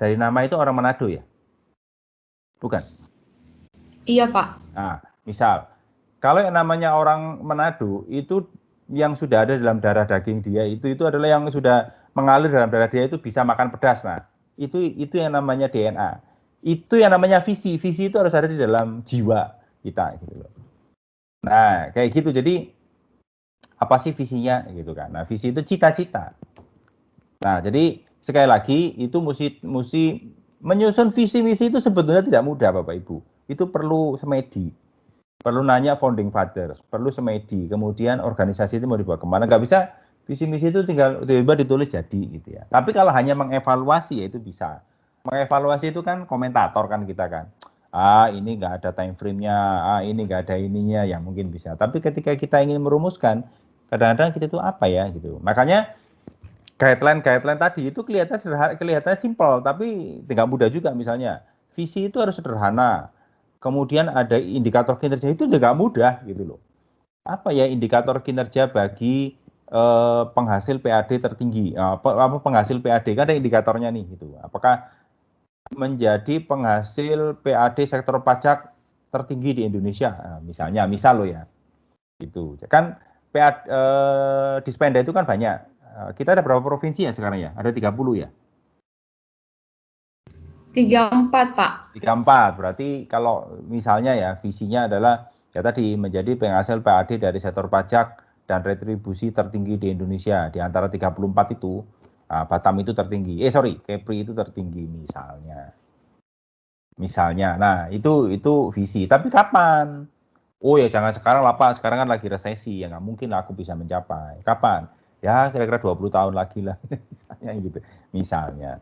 dari nama itu orang Manado ya? Bukan? Iya Pak. Nah, misal, kalau yang namanya orang Manado itu yang sudah ada dalam darah daging dia itu adalah yang sudah mengalir dalam darah dia itu bisa makan pedas. Nah, itu yang namanya DNA. Itu yang namanya visi. Visi itu harus ada di dalam jiwa kita gitu loh. Nah, kayak gitu. Jadi apa sih visinya gitu kan. Nah, visi itu cita-cita. Nah, jadi sekali lagi itu mesti menyusun visi misi itu sebetulnya tidak mudah Bapak Ibu. Itu perlu semedi. Perlu nanya founding fathers, perlu semedi. Kemudian organisasi itu mau dibawa kemana? Nggak bisa visi misi itu tinggal tiba-tiba ditulis jadi gitu ya. Tapi kalau hanya mengevaluasi ya itu bisa. Mengevaluasi itu kan komentator kan kita kan. Ini nggak ada time frame-nya, ini nggak ada ininya, ya mungkin bisa. Tapi ketika kita ingin merumuskan, kadang-kadang kita itu apa ya gitu. Makanya guideline tadi itu kelihatannya simpel, tapi tidak mudah juga. Misalnya visi itu harus sederhana. Kemudian ada indikator kinerja itu juga mudah gitu loh. Apa ya indikator kinerja bagi penghasil PAD tertinggi? Penghasil PAD kan ada indikatornya nih gitu. Apakah menjadi penghasil PAD sektor pajak tertinggi di Indonesia. Nah, misal lo ya. Gitu. Kan Dispenda itu kan banyak. Kita ada berapa provinsi ya sekarang ya? Ada 30 ya? 34, Pak. 34. Berarti kalau misalnya ya visinya adalah ya tadi menjadi penghasil PAD dari sektor pajak dan retribusi tertinggi di Indonesia. Di antara 34 itu, Batam itu tertinggi. Kepri itu tertinggi misalnya. Nah itu visi. Tapi kapan? Oh ya jangan sekarang lah Pak, sekarang kan lagi resesi, ya nggak mungkin aku bisa mencapai. Kapan? Ya kira-kira 20 tahun lagi lah, misalnya.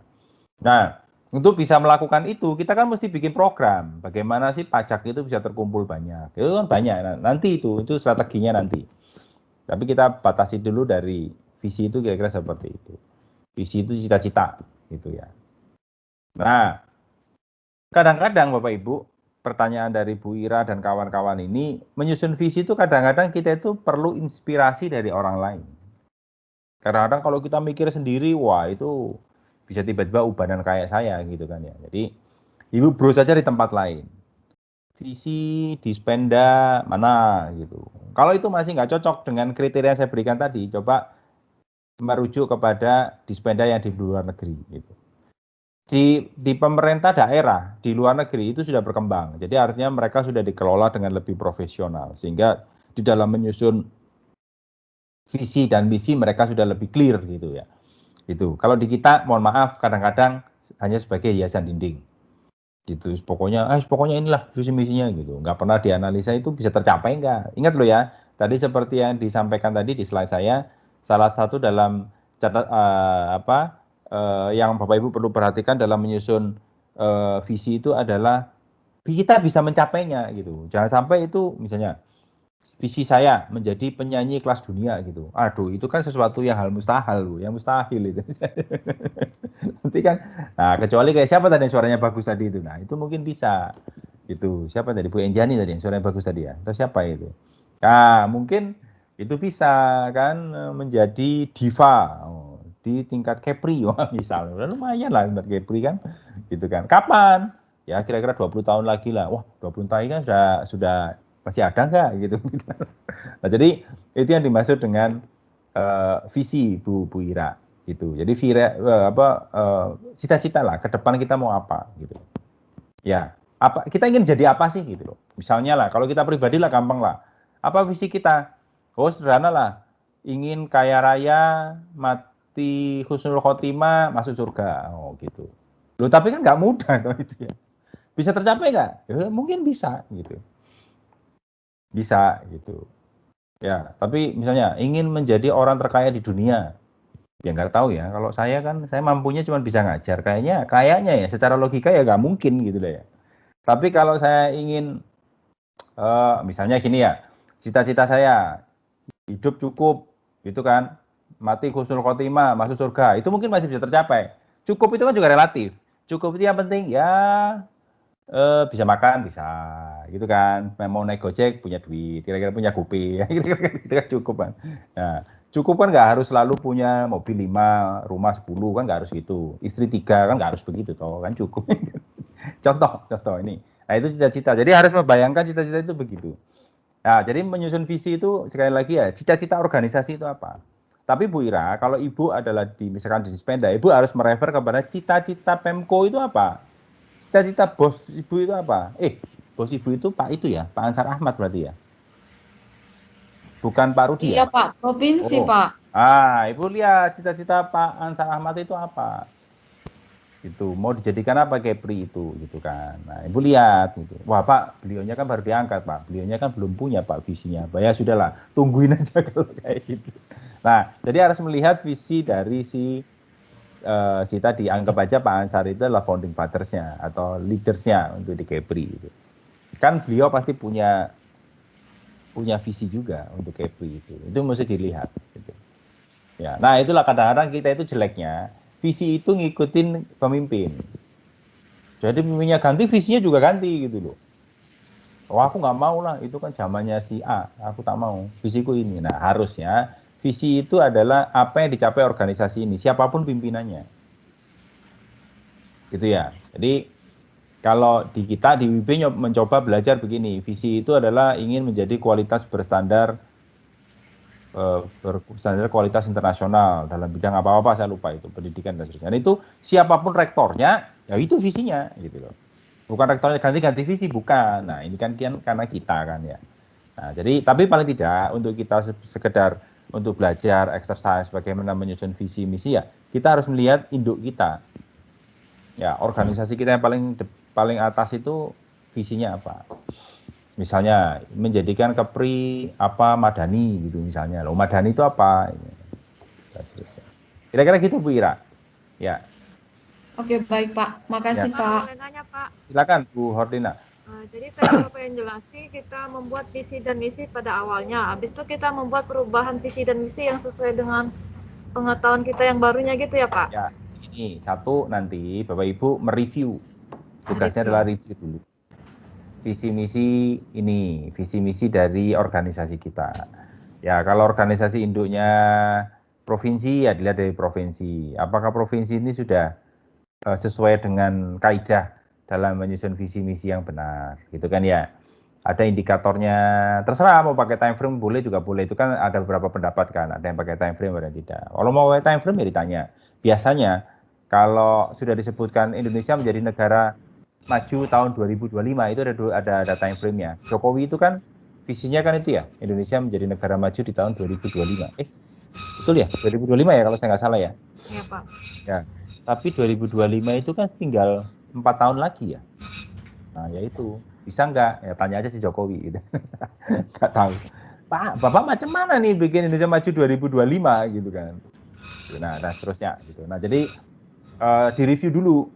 Nah, untuk bisa melakukan itu, kita kan mesti bikin program. Bagaimana sih pajak itu bisa terkumpul banyak? Itu kan banyak, nanti itu strateginya nanti. Tapi kita batasi dulu dari visi itu kira-kira seperti itu. Visi itu cita-cita, gitu ya. Nah, kadang-kadang Bapak Ibu, pertanyaan dari Bu Ira dan kawan-kawan ini, menyusun visi itu kadang-kadang kita itu perlu inspirasi dari orang lain. Kadang-kadang kalau kita mikir sendiri, wah itu bisa tiba-tiba ubanan kayak saya gitu kan ya. Jadi Ibu bro saja di tempat lain. Visi, Dispenda, mana gitu. Kalau itu masih nggak cocok dengan kriteria yang saya berikan tadi, coba merujuk kepada Dispenda yang di luar negeri gitu. Di pemerintah daerah di luar negeri itu sudah berkembang. Jadi artinya mereka sudah dikelola dengan lebih profesional sehingga di dalam menyusun visi dan misi mereka sudah lebih clear gitu ya. Itu. Kalau di kita mohon maaf kadang-kadang hanya sebagai hiasan dinding. Gitu. Pokoknya inilah visi misinya gitu. Nggak pernah dianalisa itu bisa tercapai nggak. Ingat loh ya, tadi seperti yang disampaikan tadi di slide saya, salah satu dalam yang Bapak Ibu perlu perhatikan dalam menyusun visi itu adalah kita bisa mencapainya gitu. Jangan sampai itu misalnya visi saya menjadi penyanyi kelas dunia gitu. Aduh, itu kan sesuatu yang mustahil itu. Nanti kan, nah kecuali kayak siapa tadi yang suaranya bagus tadi itu. Nah, itu mungkin bisa. Itu siapa tadi? Bu Enjani tadi yang suaranya bagus tadi ya. Atau siapa itu? Nah, mungkin itu bisa kan menjadi diva. Di tingkat Kepri misalnya, lumayan lah tingkat Kepri kan, gitu kan. Kapan? Ya kira-kira 20 tahun lagi lah. Wah 20 tahun kan sudah masih ada nggak gitu. Nah, jadi itu yang dimaksud dengan visi Bu Ira gitu. Jadi cita-cita lah ke depan kita mau apa gitu. Ya, kita ingin jadi apa sih gitu loh. Misalnya lah kalau kita pribadi lah gampang lah. Apa visi kita? Oh sederhana lah. Ingin kaya raya, mati husnul khotimah, masuk surga. Oh gitu. Loh tapi kan nggak mudah tuh itu ya. Bisa tercapai nggak? Ya, mungkin bisa gitu. Bisa gitu. Ya, tapi misalnya ingin menjadi orang terkaya di dunia. Ya nggak tahu ya. Kalau saya kan saya mampunya cuma bisa ngajar. Kayaknya ya secara logika ya nggak mungkin gitu lah ya. Tapi kalau saya ingin misalnya gini ya. Cita-cita saya hidup cukup gitu kan. Mati husnul khotimah, masuk surga. Itu mungkin masih bisa tercapai. Cukup itu kan juga relatif. Cukup itu yang penting ya bisa makan bisa gitu kan, mau naik Gojek punya duit, kira-kira punya GoPay, kira-kira cukup kan. Nah, cukup kan nggak harus selalu punya mobil 5, rumah 10 kan nggak harus gitu, istri 3 kan nggak harus begitu toh kan cukup. contoh ini. Nah itu cita-cita. Jadi harus membayangkan cita-cita itu begitu. Nah jadi menyusun visi itu sekali lagi ya cita-cita organisasi itu apa. Tapi Bu Ira kalau Ibu adalah misalkan di Dispenda, Ibu harus merefer kepada cita-cita Pemko itu apa. Cita-cita bos Ibu itu apa? Bos Ibu itu Pak itu ya, Pak Ansar Ahmad berarti ya? Bukan Pak Rudi ya? Iya, Pak. Provinsi, Pak. Ibu lihat cita-cita Pak Ansar Ahmad itu apa? Itu mau dijadikan apa Kepri itu gitu kan. Nah, Ibu lihat gitu. Wah, Pak, beliaunya kan baru diangkat, Pak. Beliaunya kan belum punya Pak visinya. Ya sudahlah, tungguin aja kalau kayak gitu. Nah, jadi harus melihat visi dari si tadi anggap aja Pak Ansar itu adalah founding fathers-nya atau leaders-nya untuk di Kepri gitu. Kan beliau pasti punya visi juga untuk Kepri itu mesti dilihat gitu. Ya, nah itulah kadang-kadang kita itu jeleknya visi itu ngikutin pemimpin. Jadi pemimpinnya ganti, visinya juga ganti gitu loh. Oh aku nggak mau lah, itu kan zamannya si A, aku tak mau, visiku ini. Nah harusnya visi itu adalah apa yang dicapai organisasi ini, siapapun pimpinannya. gitu ya. Jadi kalau di kita di WIB mencoba belajar begini, visi itu adalah ingin menjadi kualitas berstandar kualitas internasional dalam bidang apa-apa, saya lupa itu, pendidikan dan sebagainya. Dan itu siapapun rektornya, ya itu visinya gitu loh. Bukan rektornya ganti-ganti visi, bukan. Nah, ini kan karena kita kan ya. Nah, jadi tapi paling tidak untuk kita sekedar untuk belajar, exercise bagaimana menyusun visi misi ya, kita harus melihat induk kita. Ya, organisasi kita yang paling atas itu visinya apa? Misalnya menjadikan Kepri apa Madani gitu misalnya. Loh, Madani itu apa? Kira-kira gitu Bu Ira. Ya. Oke, baik Pak. Makasih Ya. Pak. Boleh nanya Pak. Silakan Bu Hordina. Jadi tadi Bapak yang jelasin kita membuat visi dan misi pada awalnya. Habis itu kita membuat perubahan visi dan misi yang sesuai dengan pengetahuan kita yang barunya gitu ya Pak? Ya, ini satu nanti Bapak Ibu mereview. Tugasnya adalah review dulu. Visi misi ini, visi misi dari organisasi kita. Ya, kalau organisasi induknya provinsi ya dilihat dari provinsi. Apakah provinsi ini sudah sesuai dengan kaidah dalam menyusun visi misi yang benar, gitu kan ya. Ada indikatornya, terserah mau pakai time frame boleh juga boleh, itu kan ada beberapa pendapat kan, ada yang pakai time frame ada yang tidak. Kalau mau pakai time frame ya ditanya. Biasanya kalau sudah disebutkan Indonesia menjadi negara maju tahun 2025 itu ada time frame-nya. Jokowi itu kan visinya kan itu ya, Indonesia menjadi negara maju di tahun 2025. Betul ya, 2025 ya kalau saya nggak salah ya. Iya Pak. Ya, tapi 2025 itu kan tinggal 4 tahun lagi ya. Nah, ya itu bisa nggak? Ya tanya aja si Jokowi gitu. Nggak tahu. Pak, Bapak macam mana nih bikin Indonesia maju 2025 gitu kan. Nah, dan seterusnya gitu. Nah, jadi direview dulu.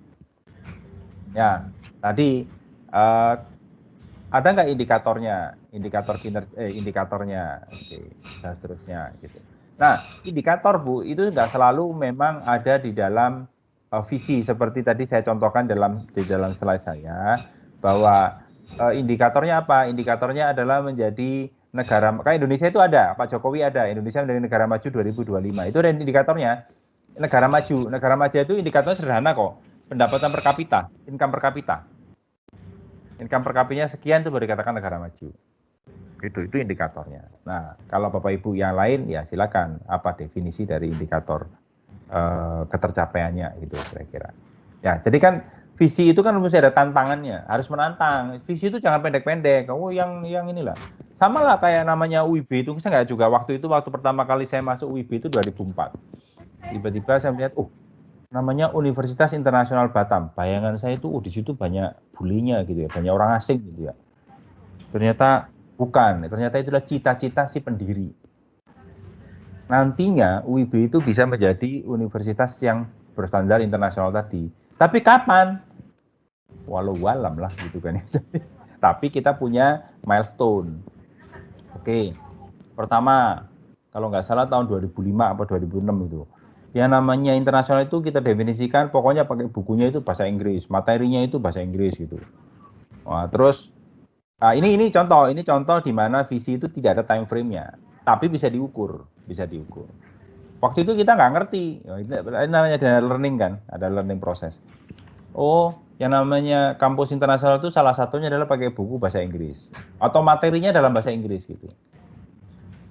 Ya, tadi ada nggak indikatornya, indikatornya, oke, dan seterusnya gitu. Nah, indikator Bu itu nggak selalu memang ada di dalam visi seperti tadi saya contohkan di dalam slide saya bahwa indikatornya apa? Indikatornya adalah menjadi negara, kayak Indonesia itu ada, Pak Jokowi ada, Indonesia menjadi negara maju 2025 itu ada indikatornya. Negara maju itu indikatornya sederhana kok. Pendapatan per kapita, income per kapita. Income per kapitanya sekian itu baru dikatakan negara maju. Itu indikatornya. Nah, kalau Bapak Ibu yang lain ya silakan apa definisi dari indikator ketercapaiannya gitu kira-kira. Ya, jadi kan visi itu kan mesti ada tantangannya, harus menantang. Visi itu jangan pendek-pendek. Oh, yang inilah. Sama lah kayak namanya UIB itu, saya nggak juga waktu pertama kali saya masuk UIB itu 2004. Tiba-tiba saya melihat, namanya Universitas Internasional Batam. Bayangan saya itu, di situ banyak bulinya gitu ya, banyak orang asing gitu ya. Ternyata bukan, ternyata itulah cita-cita si pendiri. Nantinya UIB itu bisa menjadi universitas yang berstandar internasional tadi. Tapi kapan? Walau alam lah gitu kan. Tapi kita punya milestone. Oke, pertama, kalau nggak salah tahun 2005 atau 2006 itu. Yang namanya internasional itu kita definisikan pokoknya pakai bukunya itu bahasa Inggris, materinya itu bahasa Inggris gitu. Wah, terus ini contoh di mana visi itu tidak ada time frame-nya, tapi bisa diukur. Waktu itu kita nggak ngerti, itu namanya ada learning kan, ada learning proses. Oh, yang namanya kampus internasional itu salah satunya adalah pakai buku bahasa Inggris atau materinya dalam bahasa Inggris gitu.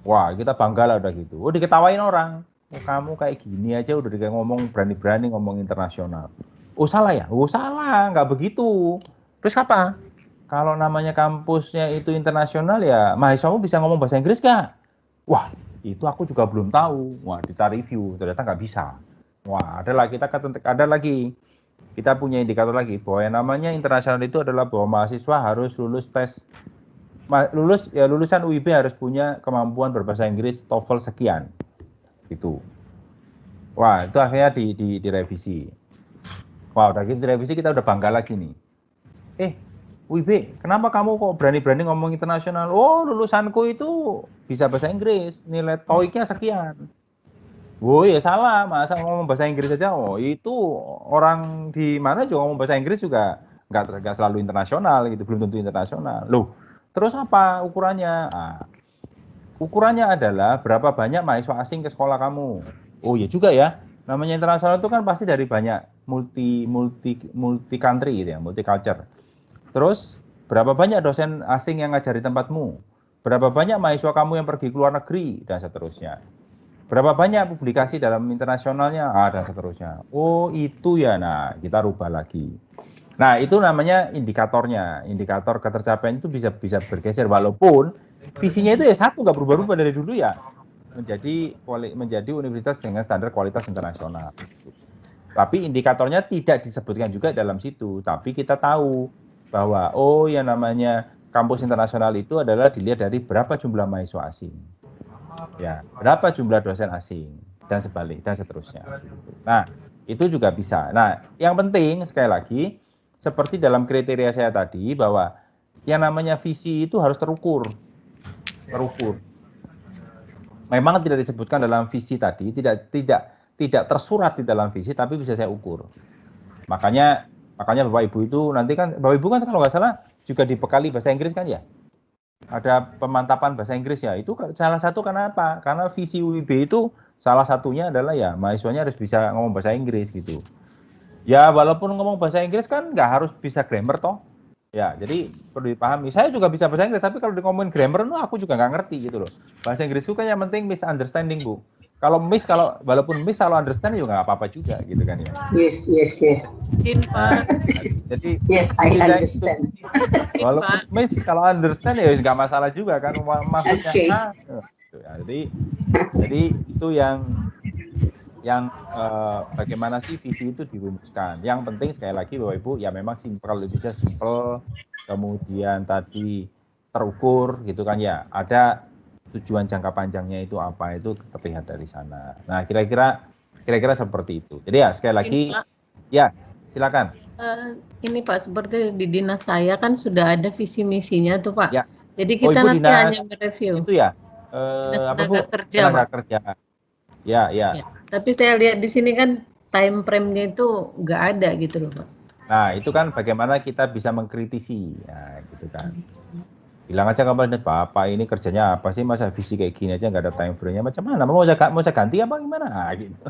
Wah, kita bangga lah udah gitu. Oh, diketawain orang. Oh, kamu kayak gini aja udah ngomong berani-berani ngomong internasional. Oh, salah ya? Oh, salah, nggak begitu. Terus apa? Kalau namanya kampusnya itu internasional ya, mahasiswamu bisa ngomong bahasa Inggris nggak? Wah, itu aku juga belum tahu. Wah, kita review, ternyata nggak bisa. Wah, ada lagi. Kita punya indikator lagi bahwa yang namanya internasional itu adalah bahwa mahasiswa harus lulus tes. Lulusan UIB harus punya kemampuan berbahasa Inggris TOEFL sekian. Itu. Wah, itu akhirnya direvisi. Wah, udah gitu direvisi kita udah bangga lagi nih. UIB, kenapa kamu kok berani-berani ngomong internasional? Oh, lulusanku itu bisa bahasa Inggris, nilai TOEIC-nya sekian. Oh ya salah, masa ngomong bahasa Inggris aja? Oh, itu orang di mana juga ngomong bahasa Inggris juga nggak selalu internasional gitu, belum tentu internasional. Loh, terus apa ukurannya? Ukurannya adalah berapa banyak mahasiswa asing ke sekolah kamu. Oh iya juga ya, namanya internasional itu kan pasti dari banyak multi country gitu ya, multi culture. Terus berapa banyak dosen asing yang ngajari tempatmu? Berapa banyak mahasiswa kamu yang pergi ke luar negeri dan seterusnya. Berapa banyak publikasi dalam internasionalnya dan seterusnya. Oh, itu ya. Nah, kita rubah lagi. Nah, itu namanya indikatornya. Indikator ketercapaian itu bisa bergeser walaupun visinya itu ya satu, nggak berubah-ubah dari dulu ya. Menjadi universitas dengan standar kualitas internasional. Tapi indikatornya tidak disebutkan juga dalam situ, tapi kita tahu bahwa yang namanya kampus internasional itu adalah dilihat dari berapa jumlah mahasiswa asing. Ya, berapa jumlah dosen asing dan seterusnya. Nah, itu juga bisa. Nah, yang penting sekali lagi seperti dalam kriteria saya tadi bahwa yang namanya visi itu harus terukur. Memang tidak disebutkan dalam visi tadi, tidak tersurat di dalam visi, tapi bisa saya ukur. Makanya Bapak Ibu itu nanti kan, Bapak Ibu kan kalau nggak salah juga dibekali bahasa Inggris kan ya? Ada pemantapan bahasa Inggris ya. Itu salah satu karena apa? Karena visi UIB itu salah satunya adalah ya mahasiswanya harus bisa ngomong bahasa Inggris gitu. Ya walaupun ngomong bahasa Inggris kan nggak harus bisa grammar toh. Ya, jadi perlu dipahami. Saya juga bisa bahasa Inggris, tapi kalau ngomongin grammar, aku juga nggak ngerti gitu loh. Bahasa Inggrisku kan yang penting misunderstanding, Bu. Walaupun kalau understand juga nggak apa-apa juga gitu kan ya. Yes. Nah, jadi Yes, I understand. walaupun kalau understand ya nggak masalah juga kan, maksudnya Okay. jadi itu yang bagaimana sih visi itu dirumuskan. Yang penting sekali lagi Bapak Ibu ya memang kalau bisa simple, kemudian tadi terukur gitu kan ya. Ada tujuan jangka panjangnya itu apa, itu terlihat dari sana. Nah, kira-kira seperti itu. Jadi ya sekali lagi ya silakan. Ini Pak, seperti di dinas saya kan sudah ada visi misinya tuh Pak. Ya. Jadi kita nanti hanya mereview. Itu ya. Tenaga kerja, tenaga Pak. kerja. Ya. Tapi saya lihat di sini kan time frame-nya itu nggak ada gitu loh Pak. Nah, itu kan bagaimana kita bisa mengkritisi, ya gitu kan. Bilang aja kemarin, Bapak ini kerjanya apa sih, masa visi kayak gini aja nggak ada time frame-nya, macam mana? Mau saya ganti apa gimana? Nah, gitu.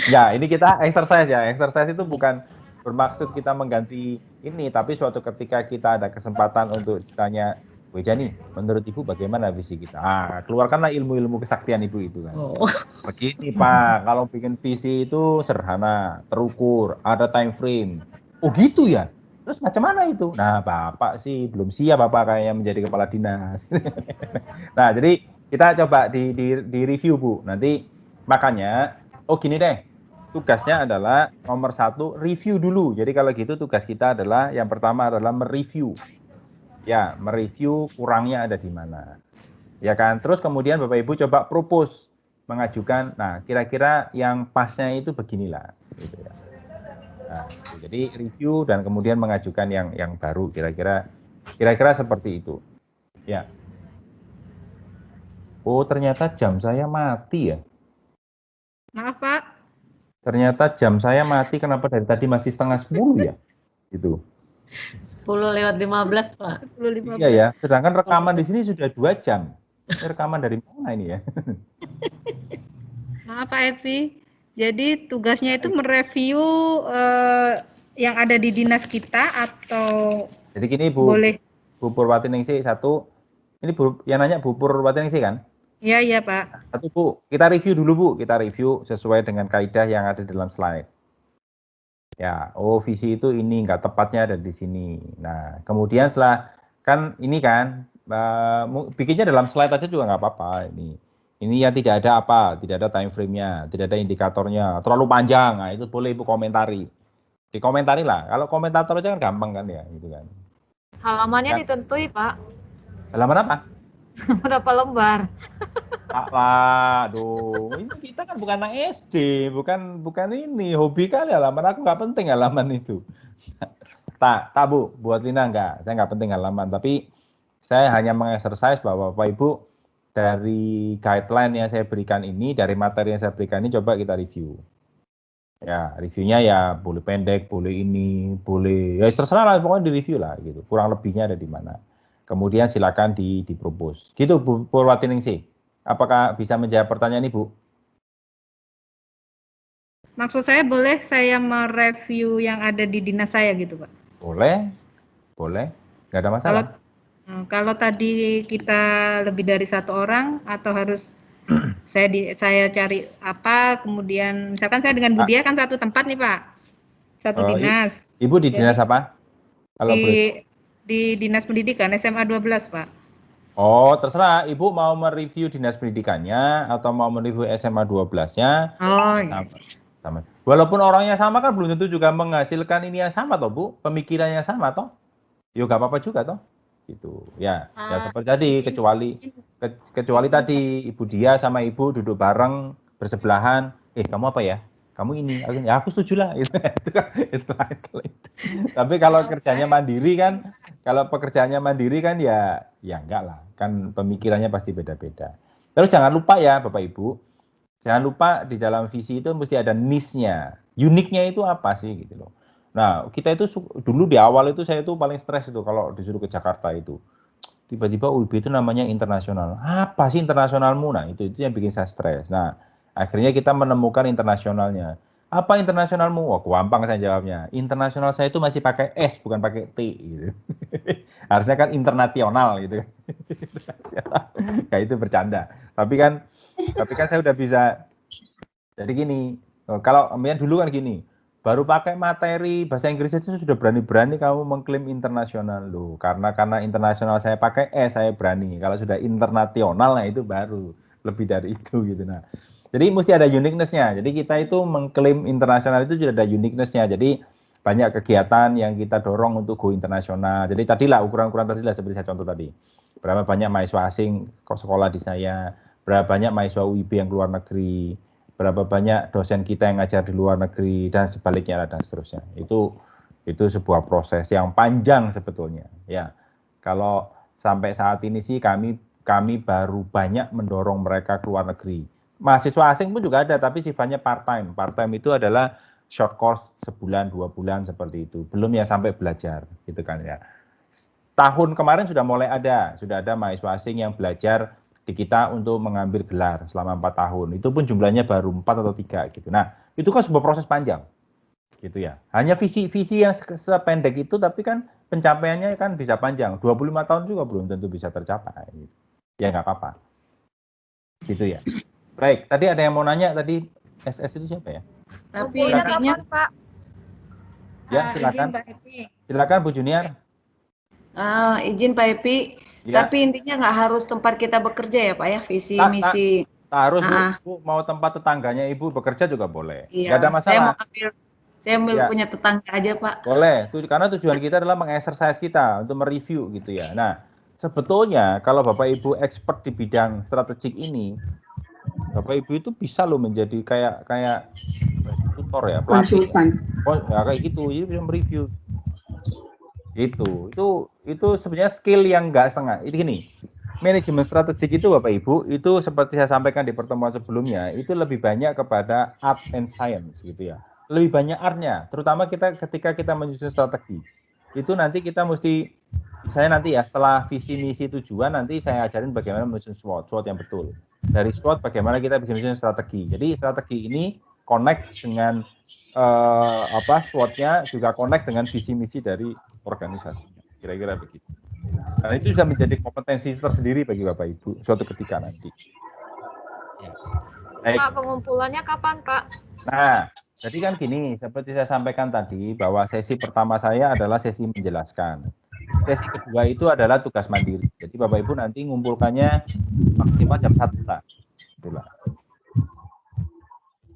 Ya, ini kita exercise ya. Exercise itu bukan bermaksud kita mengganti ini, tapi suatu ketika kita ada kesempatan untuk tanya, Bu Jani, menurut Ibu bagaimana visi kita? Keluarkanlah ilmu-ilmu kesaktian Ibu itu kan. Begini Pak, kalau bikin visi itu sederhana, terukur, ada time frame. Oh gitu ya? Terus macam mana itu? Nah Bapak sih belum siap Bapak kayaknya menjadi kepala dinas. Nah jadi kita coba di review Bu. Nanti makanya, gini deh, tugasnya adalah nomor 1, review dulu. Jadi kalau gitu tugas kita adalah yang pertama adalah mereview. Ya, mereview kurangnya ada di mana. Ya kan? Terus kemudian Bapak Ibu coba propose, mengajukan, nah kira-kira yang pasnya itu beginilah. Gitu ya. Nah, jadi review dan kemudian mengajukan yang baru, kira-kira seperti itu. Ya. Oh, ternyata jam saya mati ya. Maaf Pak. Ternyata jam saya mati, kenapa dari tadi masih 9:30 ya? Gitu. 10:15 Pak. 10:15. Iya ya, sedangkan rekaman di sini sudah 2 jam. Ini rekaman dari mana ini ya? Maaf Pak Evi. Jadi tugasnya itu mereview yang ada di dinas kita atau jadi gini Bu, boleh. Bu Purwatiningsih satu, ini yang nanya Bu Purwatiningsih kan? Iya Pak. Satu Bu, kita review dulu Bu, kita review sesuai dengan kaidah yang ada dalam slide. Ya, visi itu ini nggak tepatnya ada di sini. Nah, kemudian setelah kan ini kan bikinnya dalam slide aja juga nggak apa-apa ini. Ini yang tidak ada tidak ada time frame-nya, tidak ada indikatornya, terlalu panjang. Nah, itu boleh Ibu komentari. Dikomentari lah. Kalau komentator aja kan gampang kan ya, gitu kan. Halamannya ditentui, Pak. Halaman apa? Berapa lembar? Aduh, ini kita kan bukan anak SD, bukan ini, hobi kali halaman, aku nggak penting halaman itu. Tak Bu, buat Lina enggak, saya nggak penting halaman, tapi saya hanya mengexercise bahwa Bapak Ibu dari guideline yang saya berikan ini, dari materi yang saya berikan ini, coba kita review. Ya, reviewnya ya boleh pendek, boleh ini, boleh, ya terserah lah, pokoknya di review lah gitu, kurang lebihnya ada di mana. Kemudian silakan dipropose. Gitu Bu Purwatiningsih. Apakah bisa menjawab pertanyaan Ibu? Maksud saya boleh saya mereview yang ada di dinas saya gitu, Pak? Boleh, nggak ada masalah. Kalau tadi kita lebih dari 1 orang atau harus saya cari apa, kemudian misalkan saya dengan Budia kan satu tempat nih Pak, satu dinas. Ibu di dinas apa? Kalau di Dinas Pendidikan SMA 12 Pak. Oh, terserah. Ibu mau mereview dinas pendidikannya atau mau mereview SMA 12-nya. Oh, iya. Sama. Walaupun orangnya sama kan belum tentu juga menghasilkan ini yang sama toh, Bu. Pemikirannya sama toh. Yuk gak apa-apa juga toh. Gitu. Ya, ya seperti tadi kecuali tadi Ibu Dia sama Ibu duduk bareng bersebelahan. Kamu apa ya? Kamu ini. Ya aku setuju lah. Itu kan. Tapi kalau kerjanya mandiri kan, kalau pekerjaannya mandiri kan ya enggak lah. Kan pemikirannya pasti beda-beda. Terus jangan lupa ya Bapak Ibu, jangan lupa di dalam visi itu mesti ada niche-nya. Uniknya itu apa sih gitu loh. Nah, kita itu dulu di awal itu saya itu paling stres itu kalau disuruh ke Jakarta itu. Tiba-tiba UIB itu namanya internasional. Apa sih internasionalmu? Nah, itu yang bikin saya stres. Nah, akhirnya kita menemukan internasionalnya. Apa internasionalmu? Wah, gampang saya jawabnya. Internasional saya itu masih pakai S, bukan pakai T gitu. Harusnya kan internasional gitu. Kayak itu bercanda. Tapi kan saya udah bisa. Jadi gini, kalau dulu kan gini, baru pakai materi bahasa Inggris itu sudah berani-berani kamu mengklaim internasional loh. Karena internasional saya pakai saya berani. Kalau sudah internasional, nah itu baru lebih dari itu gitu. Nah, jadi mesti ada uniqueness-nya. Jadi kita itu mengklaim internasional itu sudah ada uniqueness-nya. Jadi banyak kegiatan yang kita dorong untuk go internasional. Jadi tadilah ukuran-ukuran tadilah seperti saya contoh tadi. Berapa banyak mahasiswa asing sekolah di saya, berapa banyak mahasiswa UIB yang keluar negeri, berapa banyak dosen kita yang ngajar di luar negeri dan sebaliknya dan seterusnya. Itu sebuah proses yang panjang sebetulnya. Ya, kalau sampai saat ini sih kami baru banyak mendorong mereka keluar negeri. Mahasiswa asing pun juga ada, tapi sifatnya part time. Part time itu adalah short course sebulan 2 bulan seperti itu. Belum ya sampai belajar, gitu kan ya. Tahun kemarin sudah ada mahasiswa asing yang belajar di kita untuk mengambil gelar selama 4 tahun. Itu pun jumlahnya baru 4 atau 3 gitu. Nah, itu kan sebuah proses panjang. Gitu ya. Hanya visi yang sependek itu tapi kan pencapaiannya kan bisa panjang. 25 tahun juga belum tentu bisa tercapai. Ya nggak apa-apa. Gitu ya. Baik, tadi ada yang mau nanya tadi SS itu siapa ya? Tapi intinya Pak. Ya, silakan. Silakan Bu Junior. Izin Pak Epi. Ya. Tapi intinya nggak harus tempat kita bekerja ya Pak ya, visi misi. Harus Bu, mau tempat tetangganya Ibu bekerja juga boleh. Iya. Nggak ada masalah. Saya punya tetangga aja Pak. Boleh, karena tujuan kita adalah mengexercise kita untuk mereview gitu ya. Nah, sebetulnya kalau Bapak Ibu expert di bidang strategik ini, Bapak Ibu itu bisa loh menjadi kayak tutor ya, pelatih. Ya, kayak gitu, jadi bisa mereview. Itu sebenarnya skill yang nggak setengah. Itu gini, manajemen strategik itu Bapak Ibu, itu seperti saya sampaikan di pertemuan sebelumnya, itu lebih banyak kepada art and science gitu ya. Lebih banyak artnya, terutama ketika kita menyusun strategi. Itu nanti kita mesti, saya nanti ya setelah visi misi tujuan nanti saya ajarin bagaimana menyusun SWOT yang betul. Dari SWOT bagaimana kita bisa menyusun strategi. Jadi strategi ini connect dengan SWOT-nya juga connect dengan visi misi dari organisasinya, kira-kira begitu. Nah, itu bisa menjadi kompetensi tersendiri bagi Bapak Ibu suatu ketika nanti. Ya. Pak, pengumpulannya kapan Pak? Nah, jadi kan gini, seperti saya sampaikan tadi bahwa sesi pertama saya adalah sesi menjelaskan. Sesi kedua itu adalah tugas mandiri. Jadi Bapak Ibu nanti ngumpulkannya maksimal jam 1 lah. Itulah.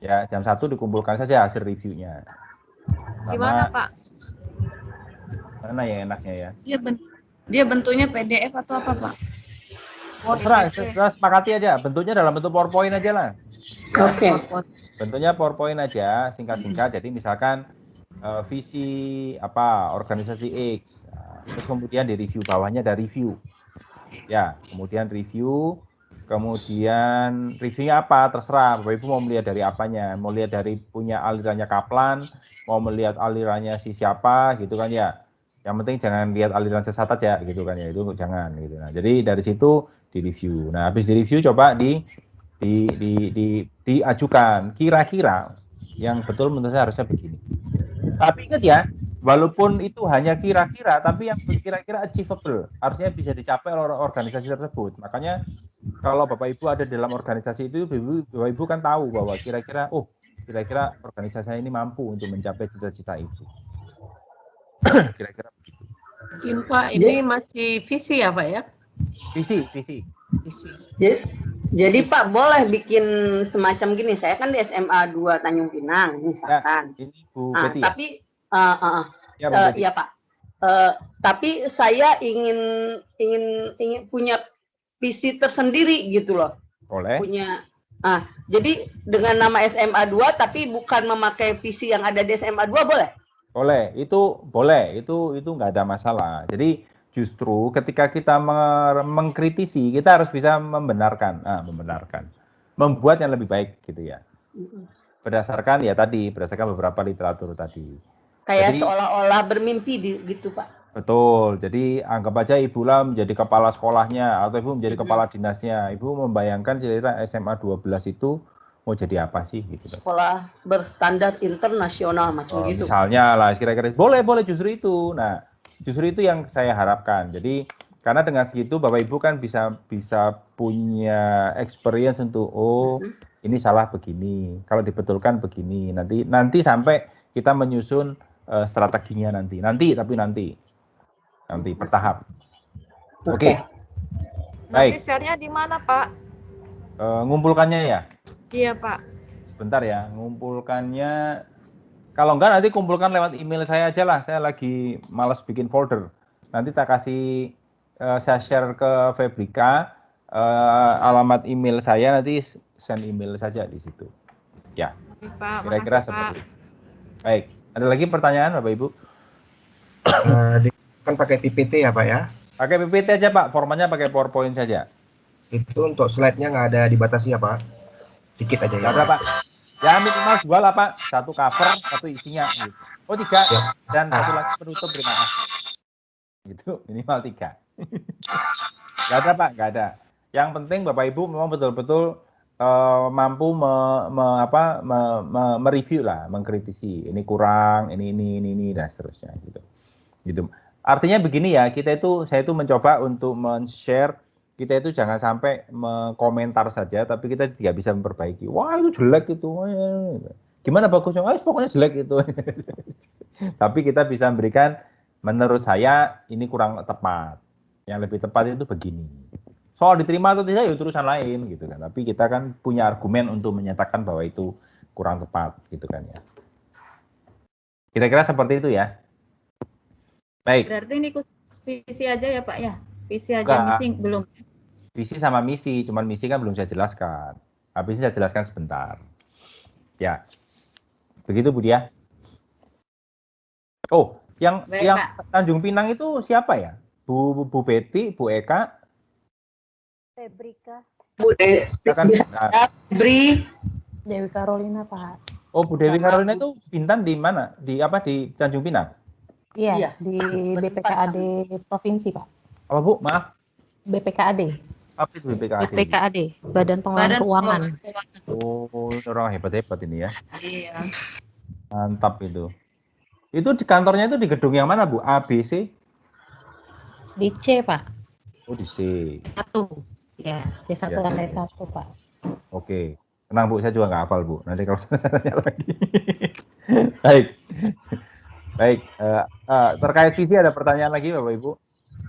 Ya, jam 1 dikumpulkan saja hasil reviewnya. Gimana Pak? Mana ya enaknya ya? Dia bentuknya PDF atau apa Pak? Terserah sepakati aja. Bentuknya dalam bentuk PowerPoint aja lah. Ya. Oke. Bentuknya PowerPoint aja, singkat-singkat. Jadi misalkan visi organisasi X, terus kemudian di review, bawahnya ada review. Ya, kemudian review. Kemudian reviewnya apa? Terserah. Bapak Ibu mau melihat dari apanya? Mau lihat dari punya alirannya Kaplan, mau melihat alirannya si siapa, gitu kan ya. Yang penting jangan lihat aliran sesat aja, gitu kan ya. Itu jangan gitu. Nah, jadi dari situ di review. Nah, habis di review coba diajukan. Kira-kira Yang betul menurut saya harusnya begini. Tapi ingat ya, walaupun itu hanya kira-kira, tapi yang kira-kira achievable, harusnya bisa dicapai oleh organisasi tersebut. Makanya kalau Bapak Ibu ada dalam organisasi itu, Bapak Ibu kan tahu bahwa kira-kira organisasi ini mampu untuk mencapai cita-cita itu. Kira-kira begitu. Izin Pak, ini masih visi ya Pak ya? Visi. Jadi Pak boleh bikin semacam gini. Saya kan di SMA 2 Tanjung Pinang misalkan. Ya, ini Bu Betty tapi ya Pak. Tapi saya ingin punya visi tersendiri gitu loh. Boleh. Jadi dengan nama SMA 2 tapi bukan memakai visi yang ada di SMA 2 boleh? Boleh. Itu nggak ada masalah. Jadi justru ketika kita mengkritisi, kita harus bisa membenarkan, membuat yang lebih baik gitu ya. Berdasarkan beberapa literatur tadi. Kayak seolah-olah bermimpi gitu Pak. Betul. Jadi anggap aja Ibu lah menjadi kepala sekolahnya atau Ibu menjadi kepala dinasnya. Ibu membayangkan kira-kira SMA 12 itu mau jadi apa sih gitu. Sekolah berstandar internasional macam gitu. Misalnya lah kira-kira boleh justru itu. Nah, justru itu yang saya harapkan. Jadi karena dengan segitu Bapak Ibu kan bisa punya experience untuk ini salah begini. Kalau dibetulkan begini. Nanti sampai kita menyusun strateginya nanti bertahap. Oke. Baik. Nanti share-nya di mana, Pak? Ngumpulkannya ya? Iya, Pak. Sebentar ya, ngumpulkannya. Kalau enggak nanti kumpulkan lewat email saya aja lah. Saya lagi malas bikin folder. Nanti saya share ke Febrika alamat email saya, nanti send email saja di situ. Ya. Pak, kira-kira seperti itu. Baik. Ada lagi pertanyaan Bapak Ibu? Kan pakai PPT ya Pak ya? Pakai PPT aja Pak, formatnya pakai PowerPoint saja. Itu untuk slide-nya nggak ada dibatasi ya Pak? Sedikit aja ya. Ada Pak. Ya minimal 2 lah Pak, 1 cover, 1 isinya. Gitu. 3 ya. Dan 1 lagi penutup, terima kasih. Gitu, minimal 3. Nggak ada Pak, nggak ada. Yang penting Bapak Ibu memang betul-betul mampu mereview lah, mengkritisi. Ini kurang, ini dan seterusnya gitu. Artinya begini ya, saya itu mencoba untuk men-share, kita itu jangan sampai mengkomentar saja, tapi kita juga bisa memperbaiki. Wah itu jelek itu, gimana bagusnya? Pokoknya jelek itu. Tapi kita bisa memberikan, menurut saya ini kurang tepat. Yang lebih tepat itu begini. Soal diterima atau tidak ya urusan lain gitu kan. Tapi kita kan punya argumen untuk menyatakan bahwa itu kurang tepat gitu kan ya. Kira-kira seperti itu ya. Baik. Berarti ini visi aja ya Pak ya? Visi aja, misi belum. Visi sama misi, cuman misi kan belum saya jelaskan. Habis ini saya jelaskan sebentar. Ya. Begitu Bu Dia. Oh, yang Tanjung Pinang itu siapa ya? Bu Betty, Bu Eka, Febrika. Dewi Carolina, Pak. Oh, Bu Dewi Carolina itu Bintan di mana? Di Tanjung Pinang? Iya, di BPKAD Provinsi, Pak. Apa Bu? Maaf. BPKAD. Apa itu BPKAD? BPKAD, Badan Pengelolaan Keuangan. Oh, orang hebat-hebat ini ya. Iya. Mantap itu. Itu di kantornya itu di gedung yang mana Bu? A, B, C? Di C, Pak. Oh, di C. 1. Ya, C1 lantai 1, Pak. Oke. Tenang Bu, saya juga nggak hafal Bu. Nanti kalau saya tanya lagi. Baik. Baik. Terkait visi ada pertanyaan lagi Bapak Ibu?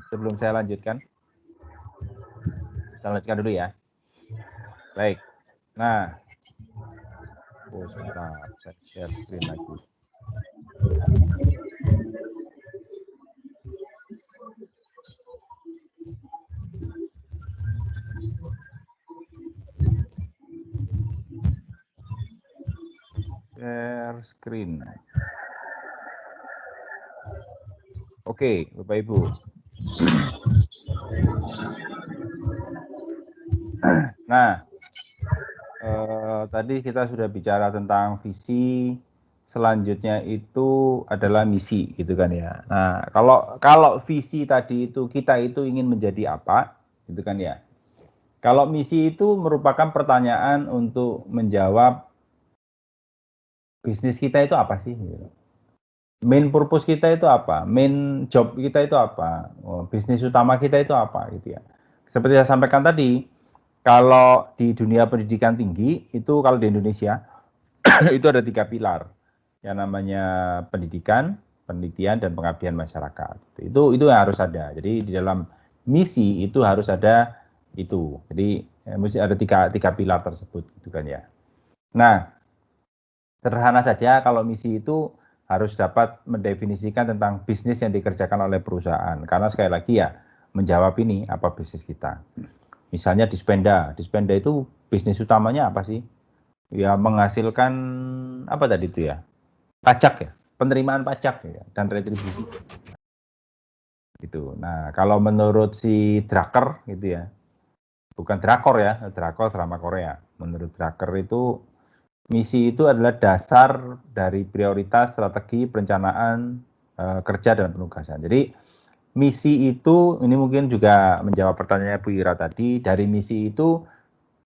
Sebelum saya lanjutkan. Kita lanjutkan dulu ya. Baik. Nah. Oh, sebentar. Saya share screen lagi. Share screen. Oke, Bapak Ibu. Nah, tadi kita sudah bicara tentang visi, selanjutnya itu adalah misi, gitu kan ya. Nah, kalau visi tadi itu kita itu ingin menjadi apa, gitu kan ya. Kalau misi itu merupakan pertanyaan untuk menjawab bisnis kita itu apa sih? Main purpose kita itu apa? Main job kita itu apa? Bisnis utama kita itu apa gitu ya. Seperti saya sampaikan tadi, kalau di dunia pendidikan tinggi itu kalau di Indonesia itu ada 3 pilar. Yang namanya pendidikan, penelitian dan pengabdian masyarakat. Itu yang harus ada. Jadi di dalam misi itu harus ada itu. Jadi mesti ada tiga pilar tersebut gitu kan ya. Nah, sederhana saja kalau misi itu harus dapat mendefinisikan tentang bisnis yang dikerjakan oleh perusahaan. Karena sekali lagi ya, menjawab ini apa bisnis kita. Misalnya Dispenda itu bisnis utamanya apa sih? Ya menghasilkan apa tadi itu ya? Pajak ya, penerimaan pajak ya, dan retribusi. Gitu. Nah, kalau menurut si Drucker gitu ya, bukan drakor ya, drakor drama Korea. Menurut Drucker itu misi itu adalah dasar dari prioritas, strategi, perencanaan, kerja, dan penugasan. Jadi, misi itu, ini mungkin juga menjawab pertanyaannya Bu Ira tadi, dari misi itu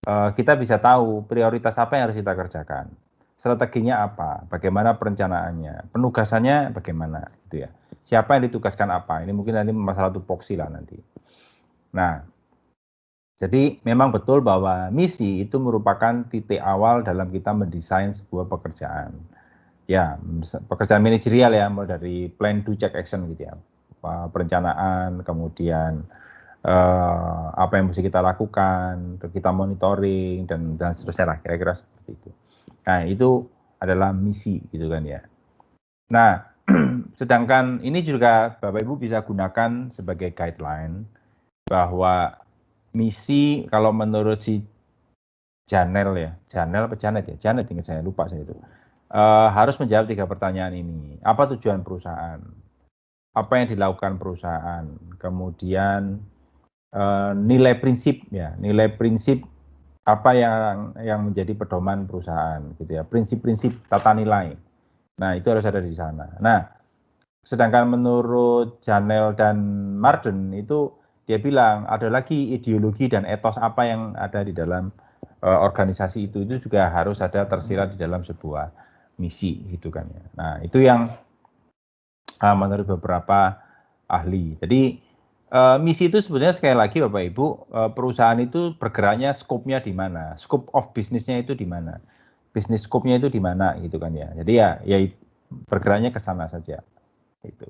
kita bisa tahu prioritas apa yang harus kita kerjakan. Strateginya apa, bagaimana perencanaannya, penugasannya bagaimana, gitu ya. Siapa yang ditugaskan apa, ini mungkin nanti masalah tupoksi lah nanti. Nah, jadi memang betul bahwa misi itu merupakan titik awal dalam kita mendesain sebuah pekerjaan. Ya, pekerjaan manajerial ya, mulai dari plan, do, check, action gitu ya. Perencanaan, kemudian apa yang mesti kita lakukan, kita monitoring dan seterusnya lah, kira-kira seperti itu. Nah, itu adalah misi gitu kan ya. Nah, sedangkan ini juga Bapak Ibu bisa gunakan sebagai guideline bahwa misi kalau menurut si Janel ya, Janel apa Janet ya, Janet ingat saya lupa saya itu, harus menjawab 3 pertanyaan ini. Apa tujuan perusahaan? Apa yang dilakukan perusahaan? Kemudian nilai prinsip ya, nilai prinsip apa yang menjadi pedoman perusahaan gitu ya, prinsip-prinsip tata nilai. Nah, itu harus ada di sana. Nah, sedangkan menurut Janel dan Marden itu dia bilang ada lagi ideologi dan etos apa yang ada di dalam organisasi itu juga harus ada tersirat di dalam sebuah misi gitu kan ya. Nah, itu yang menurut beberapa ahli. Jadi misi itu sebenarnya sekali lagi Bapak Ibu, perusahaan itu bergeraknya skopnya di mana, scope of bisnisnya itu di mana, bisnis scope-nya itu di mana gitu kan ya. Jadi ya bergeraknya ke sana saja gitu.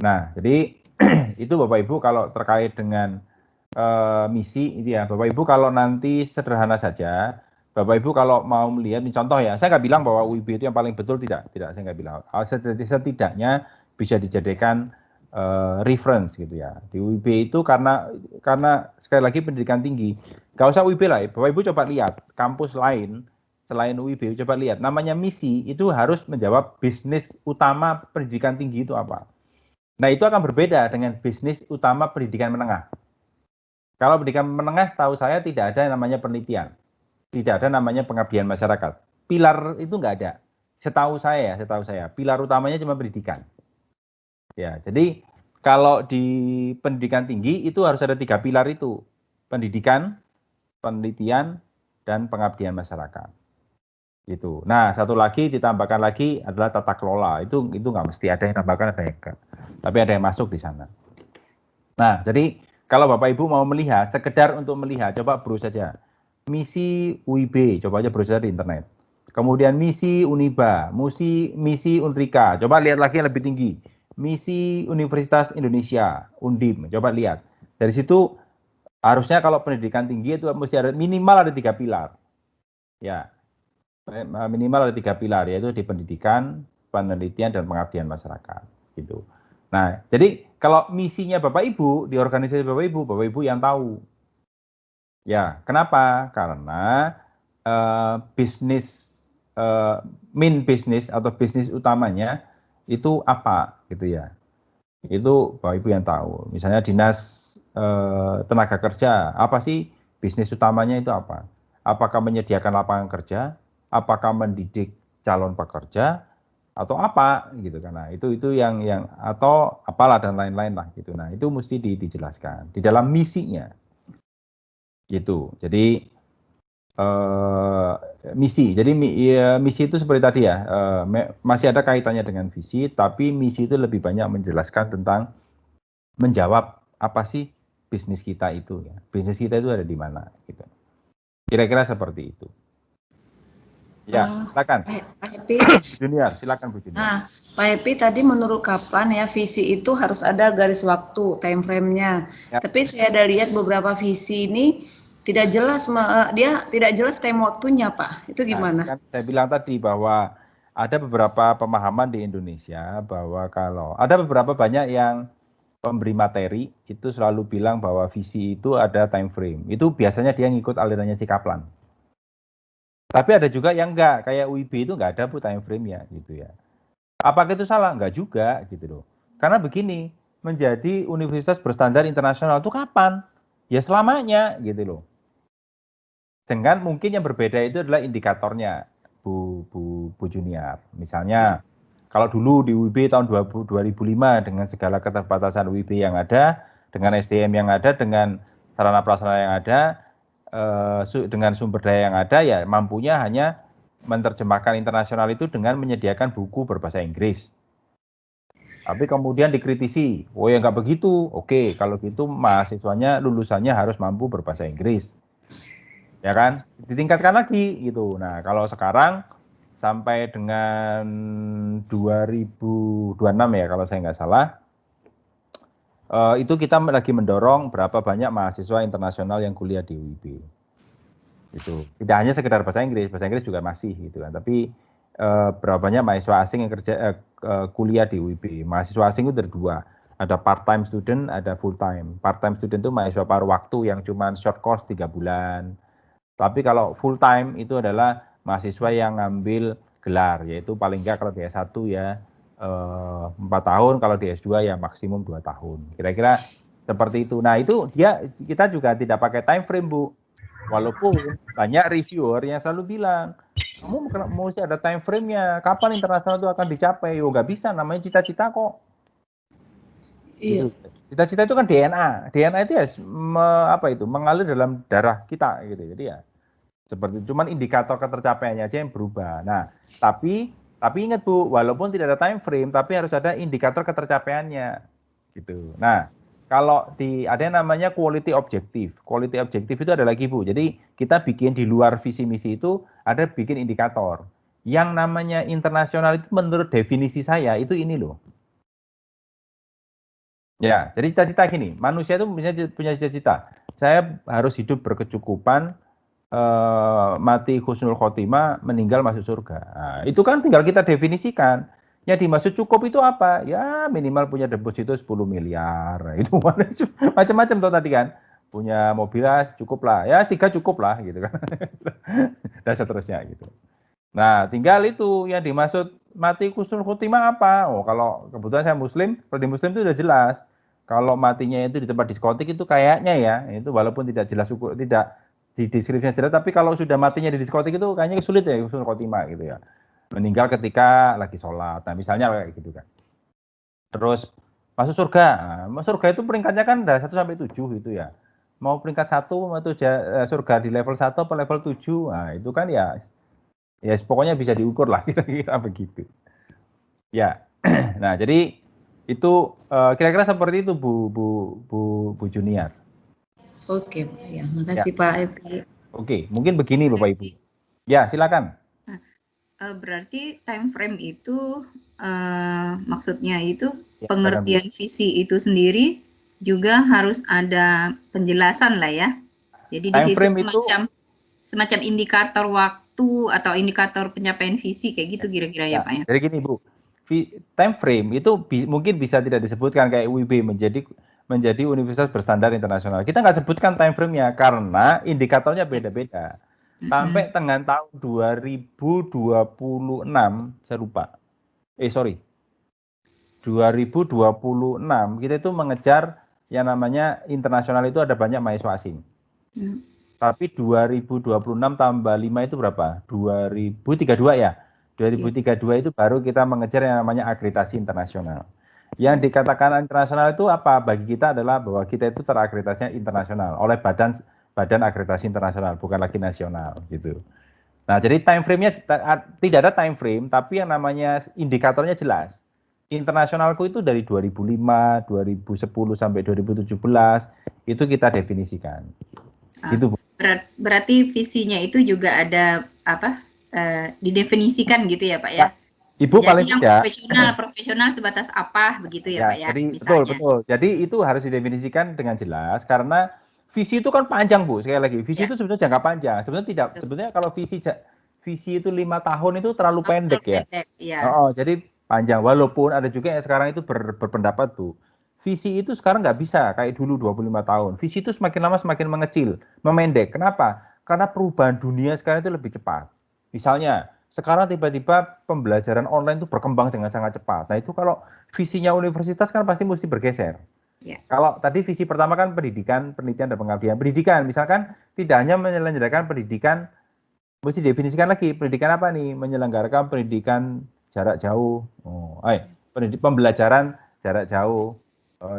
Nah, jadi itu Bapak Ibu kalau terkait dengan misi itu ya, Bapak Ibu kalau nanti sederhana saja, Bapak Ibu kalau mau melihat, contoh ya, saya nggak bilang bahwa UIB itu yang paling betul, tidak saya nggak bilang. Setidaknya bisa dijadikan reference gitu ya. Di UIB itu karena sekali lagi pendidikan tinggi, nggak usah UIB lah, Bapak Ibu coba lihat kampus lain selain UIB, coba lihat namanya misi itu harus menjawab bisnis utama pendidikan tinggi itu apa. Nah, itu akan berbeda dengan bisnis utama pendidikan menengah. Kalau pendidikan menengah setahu saya tidak ada yang namanya penelitian. Tidak ada namanya pengabdian masyarakat. Pilar itu nggak ada. Setahu saya, pilar utamanya cuma pendidikan. Ya, jadi kalau di pendidikan tinggi itu harus ada 3 pilar itu. Pendidikan, penelitian, dan pengabdian masyarakat. Gitu. Nah, satu lagi ditambahkan lagi adalah tata kelola. Itu nggak mesti ada yang tambahkan, ada yang enggak. Tapi ada yang masuk di sana. Nah, jadi kalau Bapak Ibu mau melihat, sekedar untuk melihat, coba browse saja. Misi UIB, coba aja browse di internet. Kemudian misi Uniba, misi Unrika, coba lihat lagi yang lebih tinggi. Misi Universitas Indonesia, Undip, coba lihat. Dari situ harusnya kalau pendidikan tinggi itu mesti ada minimal ada 3 pilar. Ya, minimal ada 3 pilar, yaitu di pendidikan, penelitian, dan pengabdian masyarakat. Gitu. Nah, jadi kalau misinya Bapak Ibu, di organisasi Bapak Ibu yang tahu. Ya, kenapa? Karena main bisnis atau bisnis utamanya itu apa, gitu ya. Itu Bapak Ibu yang tahu. Misalnya dinas tenaga kerja, apa sih bisnis utamanya itu apa? Apakah menyediakan lapangan kerja? Apakah mendidik calon pekerja atau apa gitu kan. Nah, itu yang atau apalah dan lain-lain lah gitu. Nah, itu mesti dijelaskan di dalam misinya. Gitu. Jadi misi. Jadi misi itu seperti tadi ya, masih ada kaitannya dengan visi, tapi misi itu lebih banyak menjelaskan tentang menjawab apa sih bisnis kita itu ya. Bisnis kita itu ada di mana gitu. Kira-kira seperti itu. Ya, silakan. Pak Happy. Junior, silakan Bu Junior. Nah, Pak Happy tadi menurut kapan ya visi itu harus ada garis waktu, time frame-nya. Ya. Tapi saya ada lihat beberapa visi ini tidak jelas, dia tidak jelas time waktunya, Pak. Itu gimana? Kan saya bilang tadi bahwa ada beberapa pemahaman di Indonesia bahwa kalau ada beberapa banyak yang pemberi materi itu selalu bilang bahwa visi itu ada time frame. Itu biasanya dia ngikut alirannya si Kaplan. Tapi ada juga yang enggak, kayak UIB itu enggak ada time frame-nya gitu ya. Apakah itu salah? Enggak juga gitu loh. Karena begini, menjadi universitas berstandar internasional itu kapan? Ya selamanya gitu loh. Dengan mungkin yang berbeda itu adalah indikatornya, Bu Junior. Misalnya, kalau dulu di UIB tahun 2005 dengan segala keterbatasan UIB yang ada, dengan SDM yang ada, dengan sarana prasarana yang ada, dengan sumber daya yang ada, ya mampunya hanya menerjemahkan internasional itu dengan menyediakan buku berbahasa Inggris. Tapi kemudian dikritisi, oh ya nggak begitu. Oke, kalau gitu mahasiswanya lulusannya harus mampu berbahasa Inggris. Ya kan, ditingkatkan lagi gitu. Nah, kalau sekarang sampai dengan 2026 ya kalau saya nggak salah, itu kita lagi mendorong berapa banyak mahasiswa internasional yang kuliah di UIB. Itu tidak hanya sekedar bahasa Inggris juga masih gitu kan. Tapi berapa banyak mahasiswa asing yang kuliah di UIB. Mahasiswa asing itu ada dua, ada part-time student, ada full-time. Part-time student itu mahasiswa paruh waktu yang cuma short course 3 bulan. Tapi kalau full time itu adalah mahasiswa yang ngambil gelar, yaitu paling enggak kalau di S1 ya 4 tahun, kalau di S2 ya maksimum 2 tahun. Kira-kira seperti itu. Nah itu kita juga tidak pakai time frame Bu. Walaupun banyak reviewer yang selalu bilang, kamu mesti ada time frame-nya, kapan internasional itu akan dicapai? Oh nggak bisa, namanya cita-cita kok. Iya. Cita-cita itu kan DNA. DNA itu ya mengalir dalam darah kita gitu. Jadi ya seperti cuman indikator ketercapaiannya aja yang berubah. Nah, tapi ingat Bu, walaupun tidak ada time frame tapi harus ada indikator ketercapaiannya gitu. Nah, kalau ada yang namanya quality objective. Quality objective itu ada lagi Bu. Jadi kita bikin di luar visi misi itu ada bikin indikator. Yang namanya internasional itu menurut definisi saya itu ini loh. Ya, jadi cita-cita gini, manusia itu punya cita-cita. Saya harus hidup berkecukupan, mati husnul khotimah, meninggal masuk surga. Nah, itu kan tinggal kita definisikan. Yang dimaksud cukup itu apa? Ya minimal punya deposito 10 miliar. Itu macam-macam tuh tadi kan. Punya mobil cukup lah. Ya 3 cukup lah gitu kan. Dan seterusnya gitu. Nah, tinggal itu yang dimaksud mati husnul khotimah apa? Oh, kalau kebetulan saya muslim, kalau di muslim itu udah jelas. Kalau matinya itu di tempat diskotik itu kayaknya ya, itu walaupun tidak jelas tidak di deskripsinya jelas, tapi kalau sudah matinya di diskotik itu kayaknya sulit ya husnul khotimah gitu ya. Meninggal ketika lagi sholat. Nah, misalnya kayak gitu kan. Terus masuk surga. Nah, surga itu peringkatnya kan dari 1 sampai 7 gitu ya. Mau peringkat 1 atau surga di level 1 atau level 7. Nah, itu kan ya pokoknya bisa diukur lah kira-kira begitu. Ya. Nah, jadi itu kira-kira seperti itu Bu Junior. Oke, ya, makasih ya. Pak Epi. Oke, mungkin begini Bapak Ibu. Ya, silakan. Berarti time frame itu maksudnya itu ya, pengertian visi itu sendiri juga harus ada penjelasan lah ya. Jadi time di situ semacam indikator waktu atau indikator pencapaian visi kayak gitu kira-kira ya Pak ya. Jadi gini Bu, time frame itu mungkin bisa tidak disebutkan kayak UIB menjadi universitas berstandar internasional. Kita nggak sebutkan time frame-nya karena indikatornya beda-beda. Sampai dengan tahun 2026, saya lupa. 2026 kita itu mengejar yang namanya internasional itu ada banyak mahasiswa asing. Tapi 2026 tambah 5 itu berapa? 2032 ya. 2032 itu baru kita mengejar yang namanya akreditasi internasional. Yang dikatakan internasional itu apa? Bagi kita adalah bahwa kita itu terakreditasinya internasional oleh badan badan akreditasi internasional, bukan lagi nasional gitu. Nah, jadi time frame-nya tidak ada time frame, tapi yang namanya indikatornya jelas. Internasionalku itu dari 2005, 2010 sampai 2017 itu kita definisikan. Gitu, Bu. Berarti visinya itu juga ada apa? Didefinisikan gitu ya, Pak ya? Ibu jadi paling yang tidak profesional sebatas apa begitu ya, Pak ya? Jadi misalnya. betul. Jadi itu harus didefinisikan dengan jelas karena visi itu kan panjang, Bu. Sekali lagi, visi itu sebenarnya jangka panjang. Sebenarnya kalau visi itu 5 tahun itu terlalu pendek ya. Jadi panjang. Walaupun ada juga yang sekarang itu berpendapat, Bu. Visi itu sekarang nggak bisa kayak dulu 25 tahun. Visi itu semakin lama semakin mengecil, memendek. Kenapa? Karena perubahan dunia sekarang itu lebih cepat. Misalnya, sekarang tiba-tiba pembelajaran online itu berkembang dengan sangat cepat. Nah, itu kalau visinya universitas kan pasti mesti bergeser. Kalau tadi visi pertama kan pendidikan, penelitian, dan pengabdian. Pendidikan, misalkan tidak hanya menyelenggarakan pendidikan, mesti definisikan lagi, pendidikan apa nih? Menyelenggarakan pendidikan jarak jauh, pembelajaran jarak jauh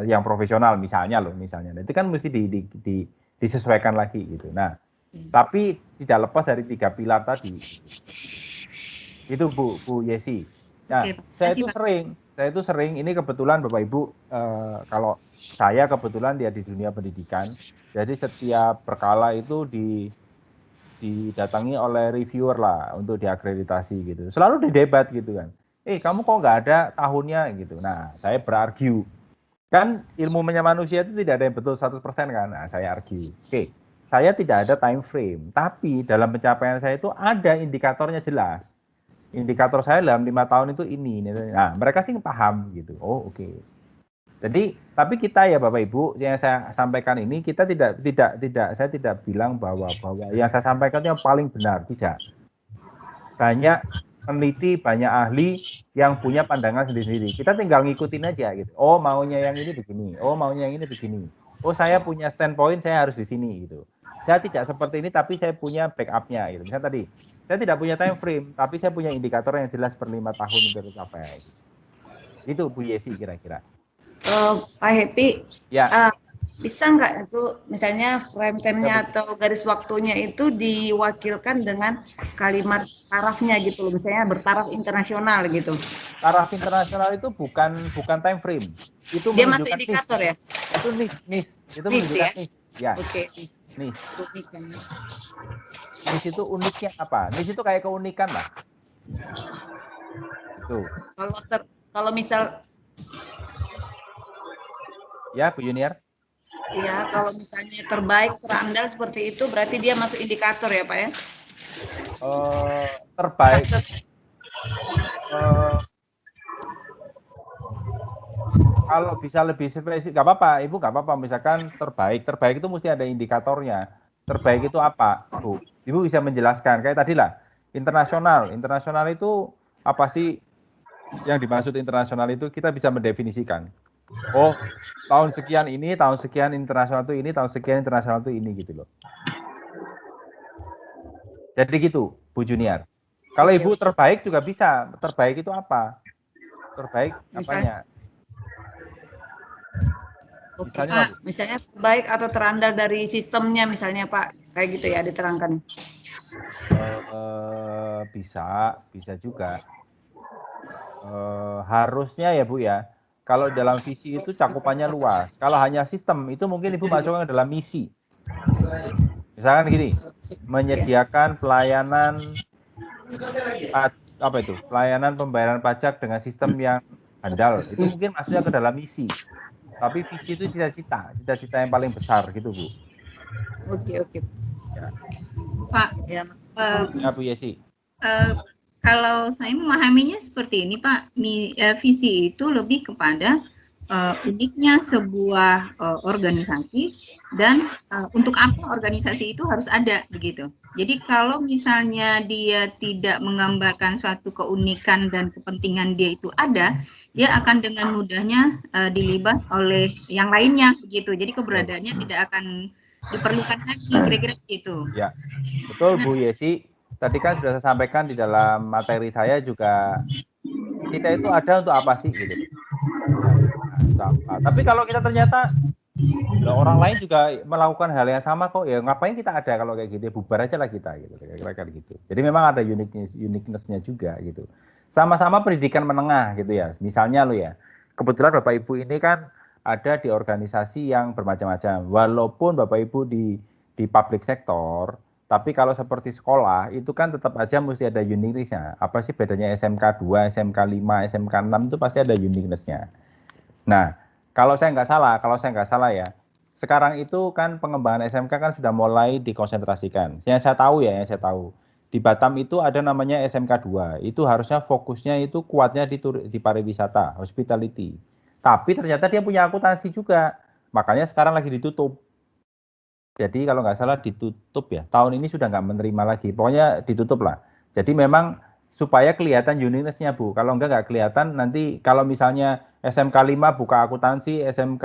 yang profesional misalnya. Nah, itu kan mesti disesuaikan lagi gitu. Nah, tapi tidak lepas dari 3 pilar tadi. Itu Bu Yesi. Nah, saya itu sering ini kebetulan Bapak Ibu, kalau saya kebetulan dia di dunia pendidikan, jadi setiap berkala itu didatangi oleh reviewer lah untuk diakreditasi gitu. Selalu didebat gitu kan. Kamu kok nggak ada tahunnya gitu. Nah, saya berargue. Kan ilmu manusia itu tidak ada yang betul 100% kan. Nah, saya argue. Saya tidak ada time frame, tapi dalam pencapaian saya itu ada indikatornya jelas. Indikator saya dalam 5 tahun itu ini. Nah, mereka sih paham gitu. Oh, oke. Jadi, tapi kita ya Bapak Ibu, yang saya sampaikan ini kita saya tidak bilang bahwa yang saya sampaikan yang paling benar, tidak. Banyak peneliti, banyak ahli yang punya pandangan sendiri-sendiri. Kita tinggal ngikutin aja gitu. Oh, maunya yang ini begini. Oh, maunya yang ini begini. Oh, saya punya standpoint, saya harus di sini gitu. Saya tidak seperti ini, tapi saya punya backup-nya gitu. Misalnya tadi, saya tidak punya time frame, tapi saya punya indikator yang jelas per 5 tahun untuk tercapai. Itu Bu Yesi kira-kira. Pak Happy, ya. Bisa nggak itu misalnya frame time-nya atau garis waktunya itu diwakilkan dengan kalimat tarafnya gitu loh, misalnya bertaraf internasional gitu. Taraf internasional itu bukan time frame. Itu dia masuk indikator ya? Itu NIS. Itu menunjukkan NIS. Ya. Oke. NIS. NIS itu uniknya apa? NIS itu kayak keunikan lah. Itu. Kalau misal ya Bu Yuniar. Iya, kalau misalnya terbaik, terandal seperti itu, berarti dia masuk indikator ya Pak ya? Terbaik. Kalau bisa lebih spesifik, nggak apa-apa, Ibu nggak apa-apa. Misalkan terbaik itu mesti ada indikatornya. Terbaik itu apa, Bu? Ibu bisa menjelaskan. Kayak tadi lah, internasional itu apa sih yang dimaksud internasional itu? Kita bisa mendefinisikan. Oh, tahun sekian ini, tahun sekian internasional itu ini, tahun sekian internasional itu ini gitu loh. Jadi gitu, Bu Junior. Kalau Ibu terbaik juga bisa. Terbaik itu apa? Terbaik apanya? Misalnya terbaik atau terandal dari sistemnya misalnya Pak, kayak gitu ya diterangkan. Bisa juga. Harusnya ya Bu ya. Kalau dalam visi itu cakupannya luas. Kalau hanya sistem itu mungkin Ibu masukkan ke dalam misi. Misalkan gini, menyediakan pelayanan pelayanan pembayaran pajak dengan sistem yang handal. Itu mungkin masuknya ke dalam misi. Tapi visi itu cita-cita yang paling besar gitu Bu. Oke. Ya. Pak, ya Bu Yesi. Kalau saya memahaminya seperti ini Pak, visi itu lebih kepada uniknya sebuah organisasi dan untuk apa organisasi itu harus ada begitu. Jadi kalau misalnya dia tidak menggambarkan suatu keunikan dan kepentingan dia itu ada, dia akan dengan mudahnya dilibas oleh yang lainnya begitu. Jadi keberadaannya tidak akan diperlukan lagi, kira-kira begitu. Ya, betul Bu Yesi. Tadi kan sudah saya sampaikan di dalam materi saya juga, kita itu ada untuk apa sih gitu. Tapi kalau kita ternyata Nah, orang lain juga melakukan hal yang sama kok. Ya ngapain kita ada kalau kayak gitu? Bubar aja lah kita gitu. Kira-kira gitu. Jadi memang ada uniqueness-nya juga gitu. Sama-sama pendidikan menengah gitu ya. Misalnya lo ya. Kebetulan Bapak Ibu ini kan ada di organisasi yang bermacam-macam. Walaupun Bapak Ibu di public sector, tapi kalau seperti sekolah itu kan tetap aja mesti ada uniqueness-nya. Apa sih bedanya SMK 2, SMK 5, SMK 6 itu pasti ada uniqueness-nya. Nah, kalau saya nggak salah ya, sekarang itu kan pengembangan SMK kan sudah mulai dikonsentrasikan. Yang saya tahu di Batam itu ada namanya SMK 2. Itu harusnya fokusnya itu kuatnya di pariwisata, hospitality. Tapi ternyata dia punya akuntansi juga. Makanya sekarang lagi ditutup. Jadi kalau nggak salah ditutup ya. Tahun ini sudah nggak menerima lagi. Pokoknya ditutup lah. Jadi memang supaya kelihatan uniqueness-nya Bu. Kalau nggak kelihatan nanti kalau misalnya SMK 5 buka akuntansi, SMK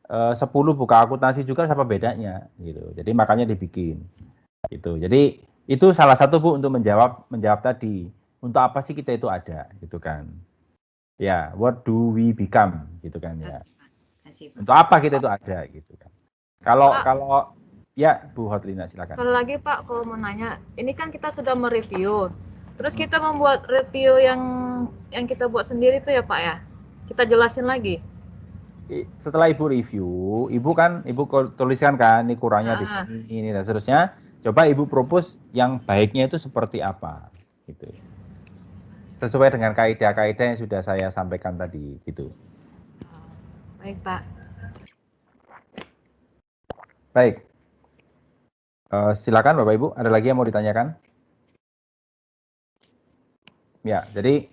10 buka akuntansi juga apa bedanya gitu. Jadi makanya dibikin. Gitu. Jadi itu salah satu Bu untuk menjawab tadi. Untuk apa sih kita itu ada gitu kan. Ya, what do we become gitu kan ya. Untuk apa kita itu ada gitu kan. Kalau ya Bu Hotlina silakan. Sekali lagi Pak, kalau mau nanya, ini kan kita sudah mereview. Terus kita membuat review yang kita buat sendiri tuh ya Pak ya. Kita jelasin lagi. Setelah Ibu review, Ibu tuliskan kan ini kurangnya di sini ini dan seterusnya. Coba Ibu propose yang baiknya itu seperti apa gitu. Sesuai dengan kaidah-kaidah yang sudah saya sampaikan tadi gitu. Baik Pak. Baik. Silakan Bapak Ibu, ada lagi yang mau ditanyakan? Ya, jadi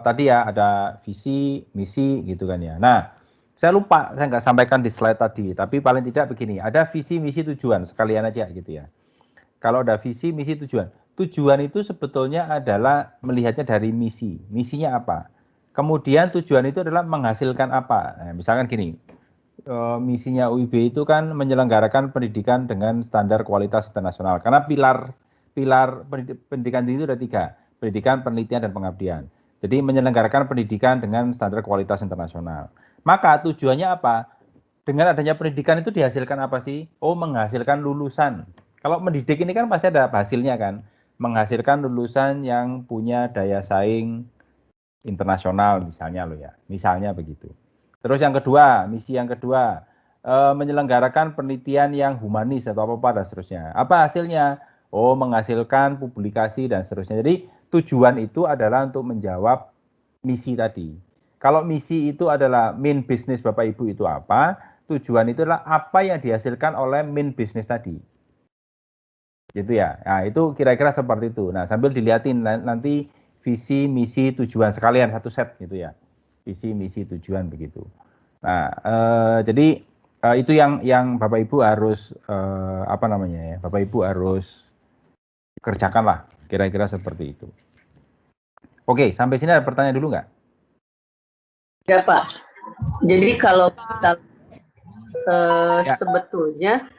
tadi ya ada visi, misi gitu kan ya. Nah, saya lupa, saya nggak sampaikan di slide tadi, tapi paling tidak begini, ada visi, misi, tujuan, sekalian aja gitu ya. Kalau ada visi, misi, tujuan. Tujuan itu sebetulnya adalah melihatnya dari misi. Misinya apa? Kemudian tujuan itu adalah menghasilkan apa? Nah, misalkan gini, misinya UIB itu kan menyelenggarakan pendidikan dengan standar kualitas internasional. Karena pilar pendidikan itu ada 3, pendidikan, penelitian, dan pengabdian. Jadi menyelenggarakan pendidikan dengan standar kualitas internasional. Maka tujuannya apa? Dengan adanya pendidikan itu dihasilkan apa sih? Oh, menghasilkan lulusan. Kalau mendidik ini kan pasti ada hasilnya kan. Menghasilkan lulusan yang punya daya saing internasional misalnya loh ya. Misalnya begitu. Terus yang kedua, misi yang kedua, menyelenggarakan penelitian yang humanis atau apa dan seterusnya. Apa hasilnya? Oh, menghasilkan publikasi dan seterusnya. Jadi tujuan itu adalah untuk menjawab misi tadi. Kalau misi itu adalah main business Bapak Ibu itu apa? Tujuan itu adalah apa yang dihasilkan oleh main business tadi. Gitu ya. Nah, itu kira-kira seperti itu. Nah, sambil dilihatin nanti visi, misi, tujuan sekalian satu set gitu ya. Visi, misi, tujuan begitu. Nah, jadi itu yang Bapak Ibu harus Bapak Ibu harus kerjakan lah, kira-kira seperti itu. Oke, sampai sini ada pertanyaan dulu nggak? Ya Pak. Jadi kalau kita sebetulnya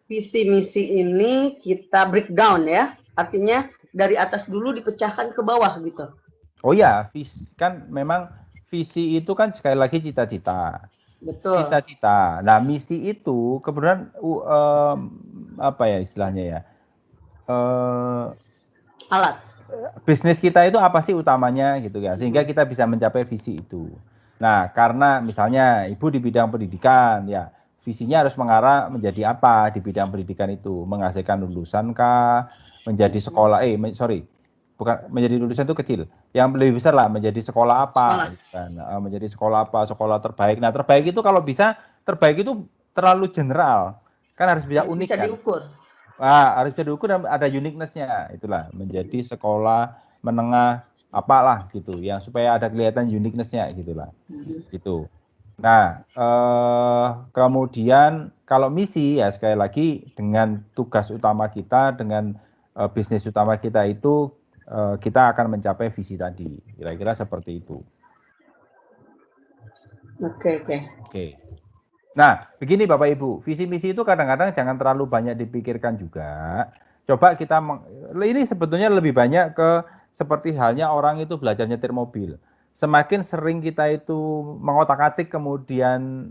visi misi ini kita breakdown ya, artinya dari atas dulu dipecahkan ke bawah gitu. Oh ya, kan memang visi itu kan sekali lagi cita-cita. Betul. Cita-cita. Nah, misi itu kebetulan apa ya istilahnya ya? Alat. Bisnis kita itu apa sih utamanya gitu ya, sehingga kita bisa mencapai visi itu. Nah, karena misalnya Ibu di bidang pendidikan ya, visinya harus mengarah menjadi apa di bidang pendidikan itu? Menghasilkan lulusan kah? Menjadi sekolah bukan menjadi lulusan itu kecil. Yang lebih besar lah menjadi sekolah apa gitu kan. Menjadi sekolah apa? Sekolah terbaik. Nah, terbaik itu kalau bisa terbaik itu terlalu general. Kan harus bisa unik bisa kan. Diukur. Harus bisa diukur dan ada uniqueness-nya. Itulah menjadi sekolah menengah apalah gitu yang supaya ada kelihatan uniqueness-nya gitulah. Gitu. Nah, kemudian kalau misi ya sekali lagi dengan tugas utama kita dengan bisnis utama kita itu kita akan mencapai visi tadi. Kira-kira seperti itu. Oke. Nah, begini Bapak Ibu, visi misi itu kadang-kadang jangan terlalu banyak dipikirkan juga. Coba ini sebetulnya lebih banyak ke seperti halnya orang itu belajar nyetir mobil. semakin sering kita itu mengotak-atik kemudian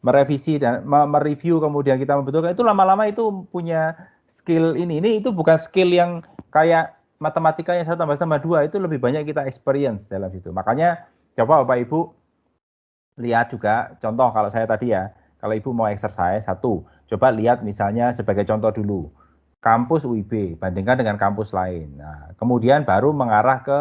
merevisi dan mereview kemudian kita membetulkan, itu lama-lama itu punya skill ini itu bukan skill yang kayak matematika yang 1 tambah 2, itu lebih banyak kita experience dalam situ. Makanya coba Bapak Ibu lihat juga contoh, kalau saya tadi ya, kalau Ibu mau exercise 1, coba lihat misalnya sebagai contoh dulu kampus UIB bandingkan dengan kampus lain. Nah, kemudian baru mengarah ke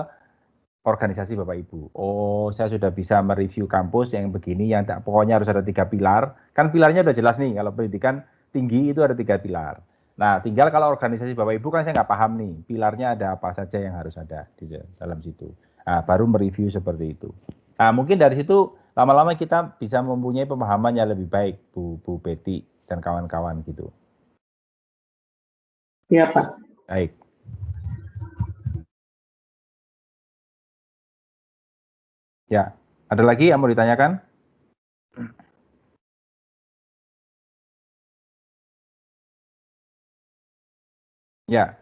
organisasi Bapak Ibu. Oh, saya sudah bisa mereview kampus yang begini, yang pokoknya harus ada 3 pilar. Kan pilarnya udah jelas nih, kalau pendidikan tinggi itu ada 3 pilar. Nah, tinggal kalau organisasi Bapak Ibu kan saya nggak paham nih, pilarnya ada apa saja yang harus ada di dalam situ. Nah, baru mereview seperti itu. Nah, mungkin dari situ lama-lama kita bisa mempunyai pemahaman yang lebih baik, Bu Betty dan kawan-kawan gitu. Iya, Pak. Baik. Ya, ada lagi yang mau ditanyakan? Ya,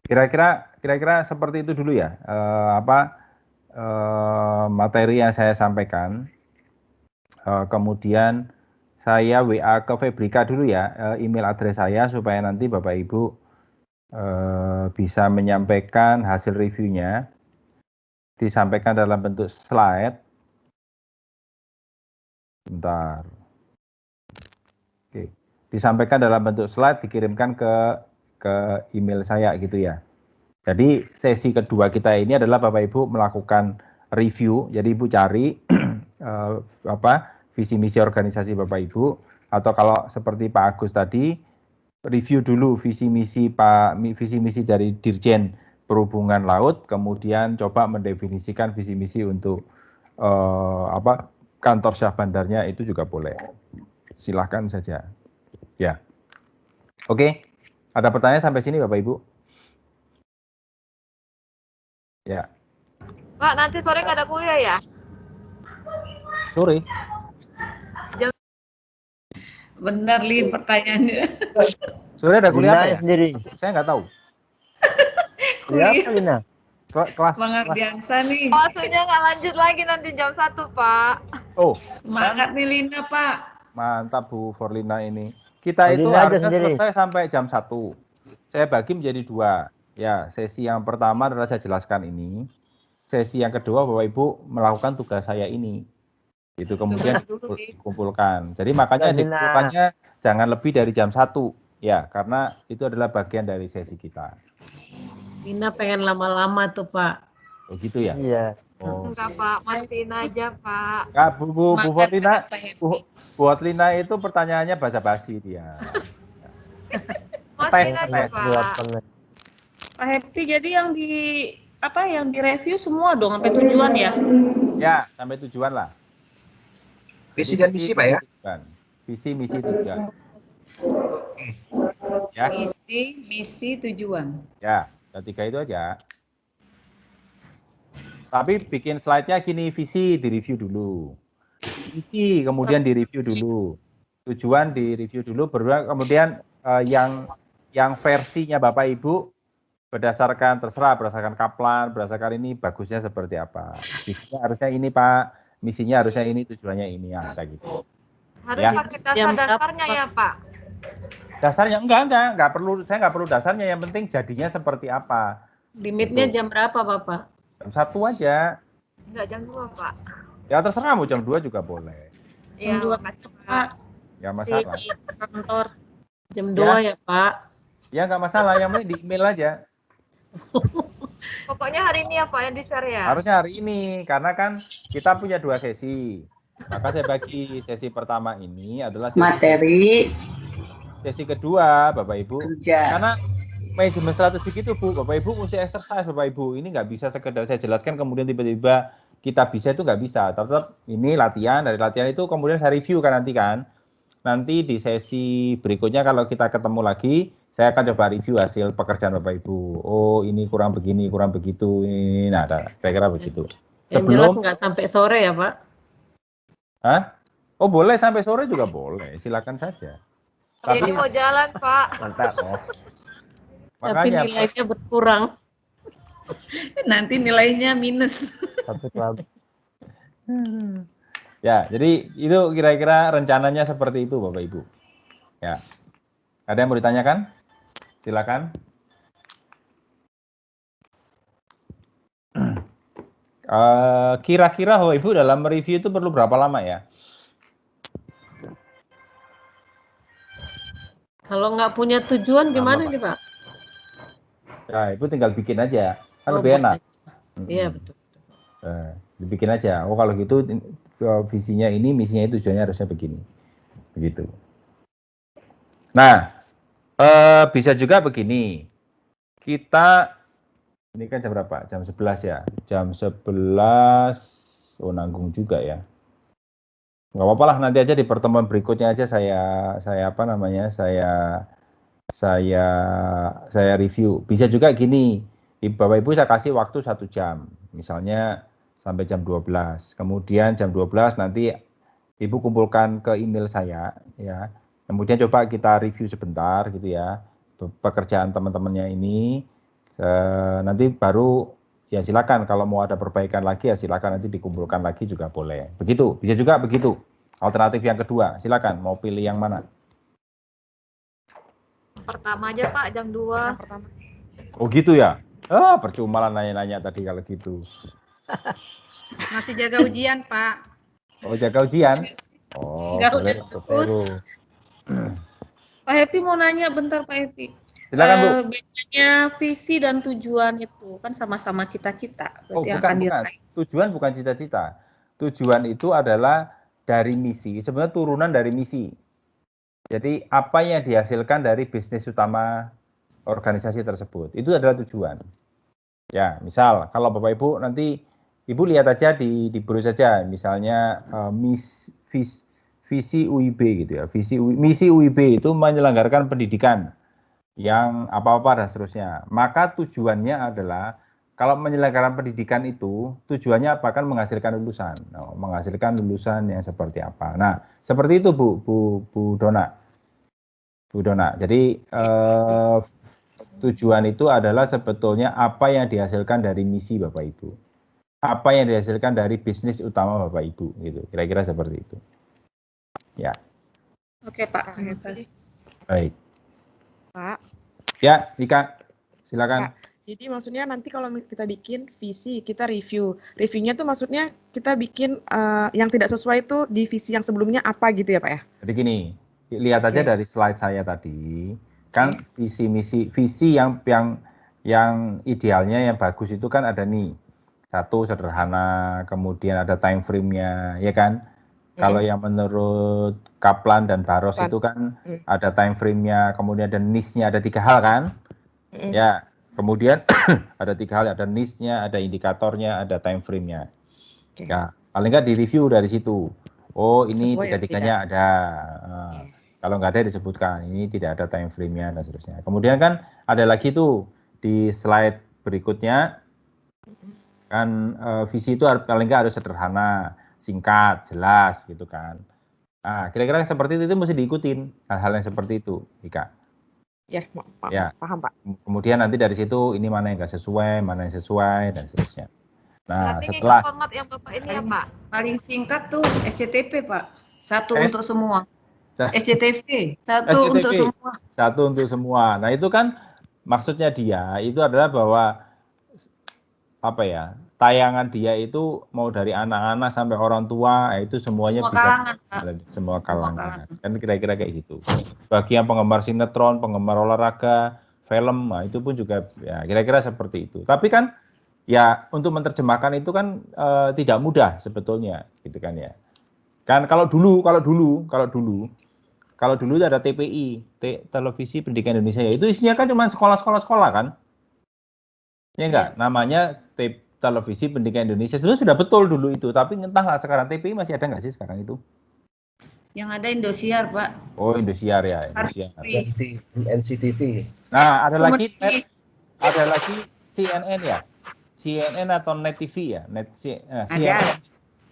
kira-kira seperti itu dulu ya. Materi yang saya sampaikan. Kemudian saya WA ke Febrika dulu ya, email address saya supaya nanti Bapak Ibu bisa menyampaikan hasil reviewnya. Disampaikan dalam bentuk slide. Bentar. Oke. Disampaikan dalam bentuk slide, dikirimkan ke email saya gitu ya. Jadi sesi kedua kita ini adalah Bapak Ibu melakukan review. Jadi Ibu cari visi misi organisasi Bapak Ibu, atau kalau seperti Pak Agus tadi, review dulu visi misi dari Dirjen Perhubungan Laut, kemudian coba mendefinisikan visi misi untuk kantor Syah Bandarnya, itu juga boleh. Silahkan saja. Ya. Oke. Ada pertanyaan sampai sini Bapak Ibu? Ya. Pak, nanti sore nggak ada kuliah ya? Sore. Benar, Lin, pertanyaannya. Sore ada kuliah apa ya? Sendiri. Saya nggak tahu. Kuliah. Kelas Mangardiansa nih. Maksudnya nggak lanjut lagi nanti jam 1, Pak. Oh, semangat nih Lina, Pak. Mantap Bu Forlina ini. Kita itu harusnya selesai sampai jam 1. Saya bagi menjadi 2. Ya, sesi yang pertama adalah saya jelaskan ini. Sesi yang kedua Bapak Ibu melakukan tugas saya ini. Itu kemudian dikumpulkan. Jadi makanya dikumpulkannya jangan lebih dari jam 1. Ya, karena itu adalah bagian dari sesi kita. Lina pengen lama-lama tuh Pak. Oh gitu ya? Iya. Oh. Enggak Pak, mastiin aja Pak. Enggak, Bu Forlina itu pertanyaannya basa-basi dia. Mastiin aja Pak. Pak Happy, jadi yang di review semua dong sampai tujuan ya? Ya, sampai tujuan lah. Visi dan misi Pak ya? Visi, misi, tujuan. Ya. Visi, misi, tujuan. Ya, 3 itu aja. Tapi bikin slide-nya gini, visi di-review dulu. Misi kemudian di-review dulu. Tujuan di-review dulu, baru kemudian yang versinya Bapak Ibu berdasarkan kaplan, berdasarkan ini bagusnya seperti apa. Visinya harusnya ini Pak, misinya harusnya ini, tujuannya ini, ya kayak gitu. Harus ya. pakai dasarnya ya Pak. Dasarnya enggak perlu, saya nggak perlu dasarnya, yang penting jadinya seperti apa. Limitnya jam berapa Bapak? Jam 1 aja. Enggak, jam 2 Pak. Ya terserah, mau jam 2 juga boleh. Iya, makasih Pak. Ya masalah. Si kantor jam 2 ya Pak. Ya nggak masalah, yang penting di email aja. Pokoknya hari ini ya Pak yang di-share ya? Harusnya hari ini, karena kan kita punya 2 sesi. Maka saya bagi sesi pertama ini adalah sesi materi. Sesi kedua, Bapak Ibu. Kerja. Karena manajemen strategik itu Bu, Bapak Ibu mesti exercise Bapak Ibu. Ini nggak bisa sekedar saya jelaskan kemudian tiba-tiba kita bisa, itu nggak bisa. Tetap ini latihan, dari latihan itu kemudian saya review kan nanti kan. Nanti di sesi berikutnya kalau kita ketemu lagi, saya akan coba review hasil pekerjaan Bapak Ibu. Oh ini kurang begini, kurang begitu. Ini, nah kira-kira begitu. Yang jelas nggak sampai sore ya Pak? Hah? Oh boleh, sampai sore juga boleh, silakan saja. Tapi mau jalan Pak. Mantap ya. Tapi nilainya berkurang. Nanti nilainya minus. Satu kelas. Ya, jadi itu kira-kira rencananya seperti itu Bapak Ibu. Ya. Ada yang mau ditanyakan? Silakan. Kira-kira Bapak Ibu dalam mereview itu perlu berapa lama ya? Kalau nggak punya tujuan gimana nih Pak? Ya, Ibu tinggal bikin aja. Kan Oh, lebih buat enak. aja. Iya, betul. Dibikin aja. Oh, kalau gitu visinya ini, misinya itu, tujuannya harusnya begini. Begitu. Nah, bisa juga begini. Kita ini kan jam berapa? Jam 11 ya. Jam 11 nanggung juga ya. Nggak apa-apa lah, nanti aja di pertemuan berikutnya aja saya apa namanya? Saya review. Bisa juga gini. Bapak Ibu saya kasih waktu 1 jam. Misalnya sampai jam 12. Kemudian jam 12 nanti Ibu kumpulkan ke email saya ya. Kemudian coba kita review sebentar gitu ya. Pekerjaan teman-temannya ini. Nanti baru ya silakan kalau mau ada perbaikan lagi ya silakan nanti dikumpulkan lagi juga boleh. Begitu, bisa juga begitu. Alternatif yang kedua, silakan mau pilih yang mana? Pertama aja Pak, jam 2. Oh gitu ya? Percuma lah nanya-nanya tadi kalau gitu. Masih jaga ujian, Pak. Oh, jaga ujian? Oh, boleh Pak. Pak Happy mau nanya bentar Pak Happy. Silakan Bu. Bedanya visi dan tujuan itu kan sama-sama cita-cita. Oh bukan. Tujuan bukan cita-cita. Tujuan itu adalah dari misi. Sebenarnya turunan dari misi. Jadi apa yang dihasilkan dari bisnis utama organisasi tersebut itu adalah tujuan. Ya, misal kalau Bapak Ibu nanti Ibu lihat aja di buku saja, misalnya visi UIB gitu ya. Misi UIB itu menyelenggarakan pendidikan yang apa-apa dan seterusnya. Maka tujuannya adalah kalau menyelenggarakan pendidikan itu tujuannya apa? Kan menghasilkan lulusan. Menghasilkan lulusan yang seperti apa. Nah, seperti itu Bu Dona. Bu Dona. Jadi tujuan itu adalah sebetulnya apa yang dihasilkan dari misi Bapak Ibu. Apa yang dihasilkan dari bisnis utama Bapak Ibu gitu. Kira-kira seperti itu. Ya. Oke, Pak. Baik. Pak. Ya, Ika, silakan. Pak, jadi maksudnya nanti kalau kita bikin visi, kita review. Reviewnya tuh maksudnya kita bikin yang tidak sesuai itu di visi yang sebelumnya apa gitu ya Pak ya? Jadi gini, lihat aja dari slide saya tadi, kan visi yang idealnya yang bagus itu kan ada nih. Satu sederhana, kemudian ada time frame-nya, ya kan? Kalau yang menurut Kaplan dan Barros itu kan ada time frame-nya, kemudian ada niche-nya, ada 3 hal kan? Ya, kemudian ada 3 hal, ada niche-nya, ada indikatornya, ada time frame-nya. Ya, paling nggak di review dari situ. Oh, ini 3-3-nya ada. Kalau nggak ada disebutkan, ini tidak ada time frame-nya dan seterusnya. Kemudian kan ada lagi tuh di slide berikutnya, kan visi itu paling nggak harus sederhana, singkat, jelas gitu kan. Nah, kira-kira seperti itu mesti diikutin hal-hal yang seperti itu, Ika. Ya, paham Pak. Kemudian nanti dari situ ini mana yang nggak sesuai, mana yang sesuai dan seterusnya. Nah, berarti setelah format yang Bapak ini ya Pak. Paling singkat tuh SCTP Pak. Satu untuk semua. SCTV, untuk semua. Satu untuk semua. Nah, itu kan maksudnya dia itu adalah bahwa apa ya? Tayangan dia itu mau dari anak-anak sampai orang tua, itu semuanya semua bisa kalangan, semua kalangan. Kan kira-kira kayak gitu. Bagi yang penggemar sinetron, penggemar olahraga, film, nah itu pun juga ya kira-kira seperti itu. Tapi kan ya untuk menerjemahkan itu kan tidak mudah sebetulnya, gitu kan ya. Kan kalau dulu ada TPI, Televisi Pendidikan Indonesia, ya itu isinya kan cuma sekolah kan? Ya enggak, namanya Televisi Pendidikan Indonesia. Sebenarnya sudah betul dulu itu, tapi entahlah sekarang TPI masih ada nggak sih sekarang itu? Yang ada Indosiar, Pak. Oh, Indosiar ya, Indosiar. NCTV. Nah, ada lagi CNN ya. CNN atau Net TV ya,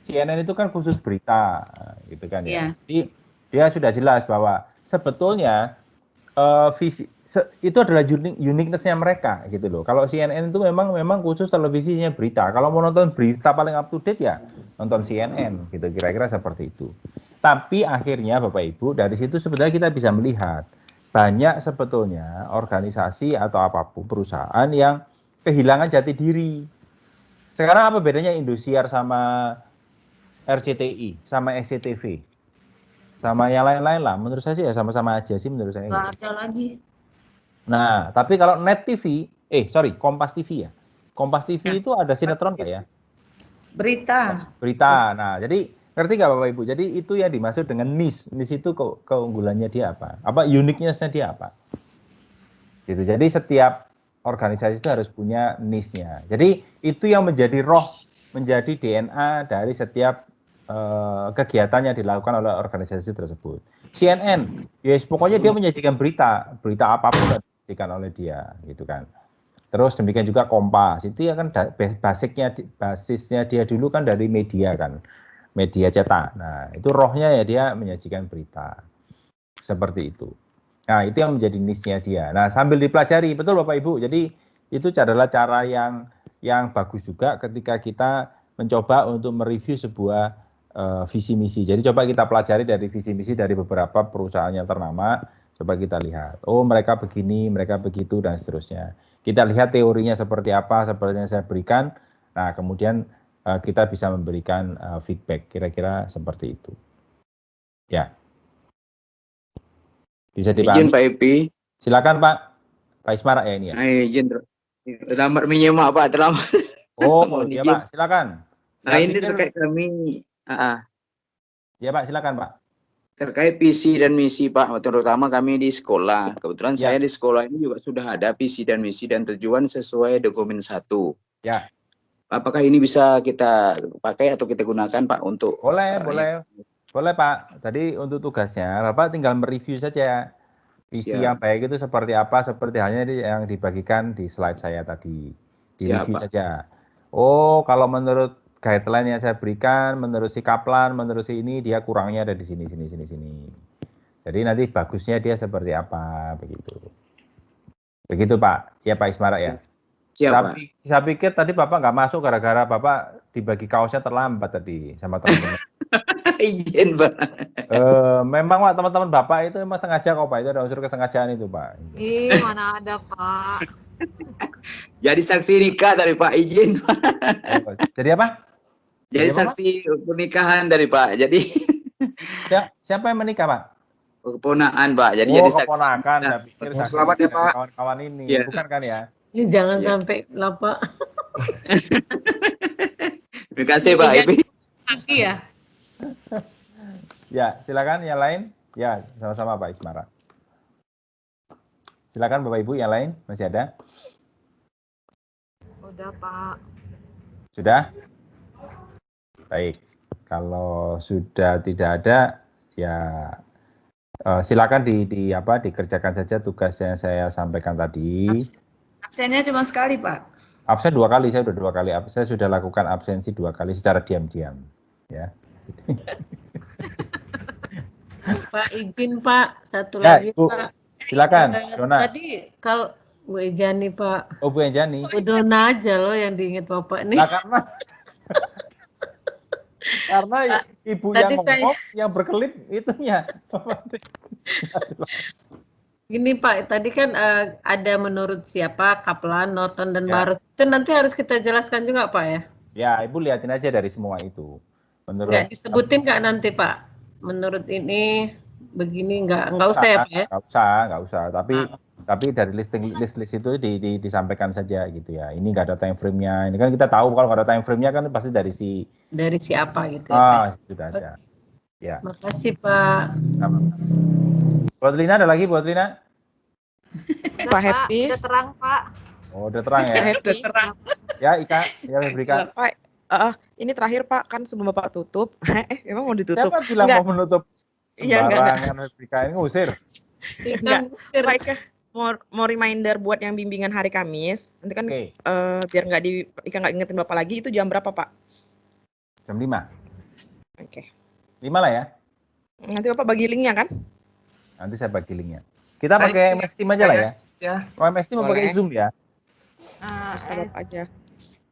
CNN itu kan khusus berita, gitu kan ya. Jadi dia sudah jelas bahwa sebetulnya itu adalah uniqueness-nya mereka gitu loh. Kalau CNN itu memang khusus televisinya berita. Kalau mau nonton berita paling up to date ya nonton CNN gitu, kira-kira seperti itu. Tapi akhirnya Bapak Ibu dari situ sebenarnya kita bisa melihat banyak sebetulnya organisasi atau apapun perusahaan yang kehilangan jati diri. Sekarang apa bedanya Indosiar sama RCTI sama SCTV? Sama yang lain-lain lah, menurut saya sih ya sama-sama aja sih menurut saya. Nggak ada lagi. Nah, tapi kalau Net TV, Kompas TV ya. Kompas TV itu ada sinetron nggak ya? Berita. Berita. Nah, jadi ngerti nggak Bapak Ibu? Jadi itu yang dimaksud dengan niche. Niche itu keunggulannya dia apa? Apa uniqueness-nya dia apa? Gitu. Jadi setiap organisasi itu harus punya niche-nya. Jadi itu yang menjadi roh, menjadi DNA dari setiap kegiatan yang dilakukan oleh organisasi tersebut. CNN, yes, pokoknya dia menyajikan berita apapun yang disajikan oleh dia, gitu kan. Terus demikian juga Kompas, itu ya kan basisnya dia dulu kan dari media kan, media cetak. Nah, itu rohnya ya dia menyajikan berita, seperti itu. Nah, itu yang menjadi niche-nya dia. Nah, sambil dipelajari, betul Bapak Ibu. Jadi itu adalah cara yang bagus juga ketika kita mencoba untuk mereview sebuah visi misi. Jadi coba kita pelajari dari visi misi dari beberapa perusahaan yang ternama, coba kita lihat. Oh, mereka begini, mereka begitu dan seterusnya. Kita lihat teorinya seperti apa, seperti yang saya berikan. Nah, kemudian kita bisa memberikan feedback kira-kira seperti itu. Ya. Bisa dipahami? Izin Pak Epi. Silakan Pak Ismara ya ini ya. Izin terlambat menyimak Pak, terlambat. Oh, iya Pak, silakan. Nah, ini terkait kami. Ya Pak, silakan Pak. Terkait visi dan misi Pak, terutama kami di sekolah. Kebetulan saya di sekolah ini juga sudah ada visi dan misi dan tujuan sesuai dokumen 1. Ya. Apakah ini bisa kita pakai atau kita gunakan Pak untuk? Boleh Pak. Jadi untuk tugasnya Bapak tinggal mereview saja visi yang baik itu seperti apa, seperti halnya yang dibagikan di slide saya tadi. Di review saja. Oh, kalau menurut guideline yang saya berikan, menurut si Kaplan, menurut si ini dia kurangnya ada di sini. Jadi nanti bagusnya dia seperti apa begitu. Begitu Pak. Ya Pak Ismara ya. Saya pikir tadi Bapak nggak masuk gara-gara Bapak dibagi kaosnya terlambat tadi sama teman-teman. Izin Pak. Memang Pak teman-teman Bapak itu memang sengaja kok Pak, itu ada unsur kesengajaan itu Pak. Mana ada Pak. Jadi saksi nikah dari Pak, izin Pak. Jadi apa? Jadi saksi pernikahan dari Pak. Jadi siapa yang menikah Pak? Keponakan Pak. Jadi jadi saksi. Keponakan. Saya pikir saksi. Selamat ya Pak. Kawan-kawan ini, bukan kan ya? Ini jangan sampai lupa. Terima kasih Pak Epi. Ya. Ya, silakan yang lain. Ya, sama-sama Pak Ismara. Silakan Bapak Ibu yang lain, masih ada? Udah Pak. Sudah? Baik. Kalau sudah tidak ada, ya silakan dikerjakan saja tugas yang saya sampaikan tadi. Absennya cuma sekali Pak. Absen 2 kali, saya sudah 2 kali. Saya sudah lakukan absensi 2 kali secara diam-diam. Ya. Pak izin Pak, satu lagi Bu, Pak. Silakan, Dona. Tadi kalau Bu Ejani Pak. Oh Bu Ejani. Bu Dona aja loh yang diingat Bapak nih. Nah, karena ibu yang ngomong, yang berkelip itunya. Gini Pak, tadi kan ada menurut siapa, Kaplan, Norton, dan Barus. Itu nanti harus kita jelaskan juga Pak ya? Ya, Ibu lihatin aja dari semua itu. Menurut nggak disebutin nggak nanti Pak? Menurut ini begini nggak usah ya Pak ya? Nggak usah. Tapi dari list itu disampaikan saja gitu ya. Ini nggak ada time frame-nya. Ini kan kita tahu kalau nggak ada time frame-nya kan pasti dari si apa gitu ya Pak? Sudah ada. Ya. Makasih Pak. Buat Lina ada lagi buat Lina? Pak Happy. Udah terang Pak. Oh udah terang ya? Udah terang. Ya Ika, ya berikan. Pak, ini terakhir Pak, kan sebelum Bapak tutup. Emang mau ditutup? Siapa bilang mau menutup? Iya enggak. Ika ini ngusir. Enggak, Pak Ika. Mau reminder buat yang bimbingan hari Kamis. Nanti kan biar Ika nggak ingetin Bapak lagi, itu jam berapa Pak? Jam 5. Oke. 5 lah ya? Nanti Bapak bagi linknya kan? Nanti saya bagi linknya. Kita pakai MS Team aja lah ya. Ya. Kalau MS Team mau pakai Boleh. Zoom ya. Sahabat aja.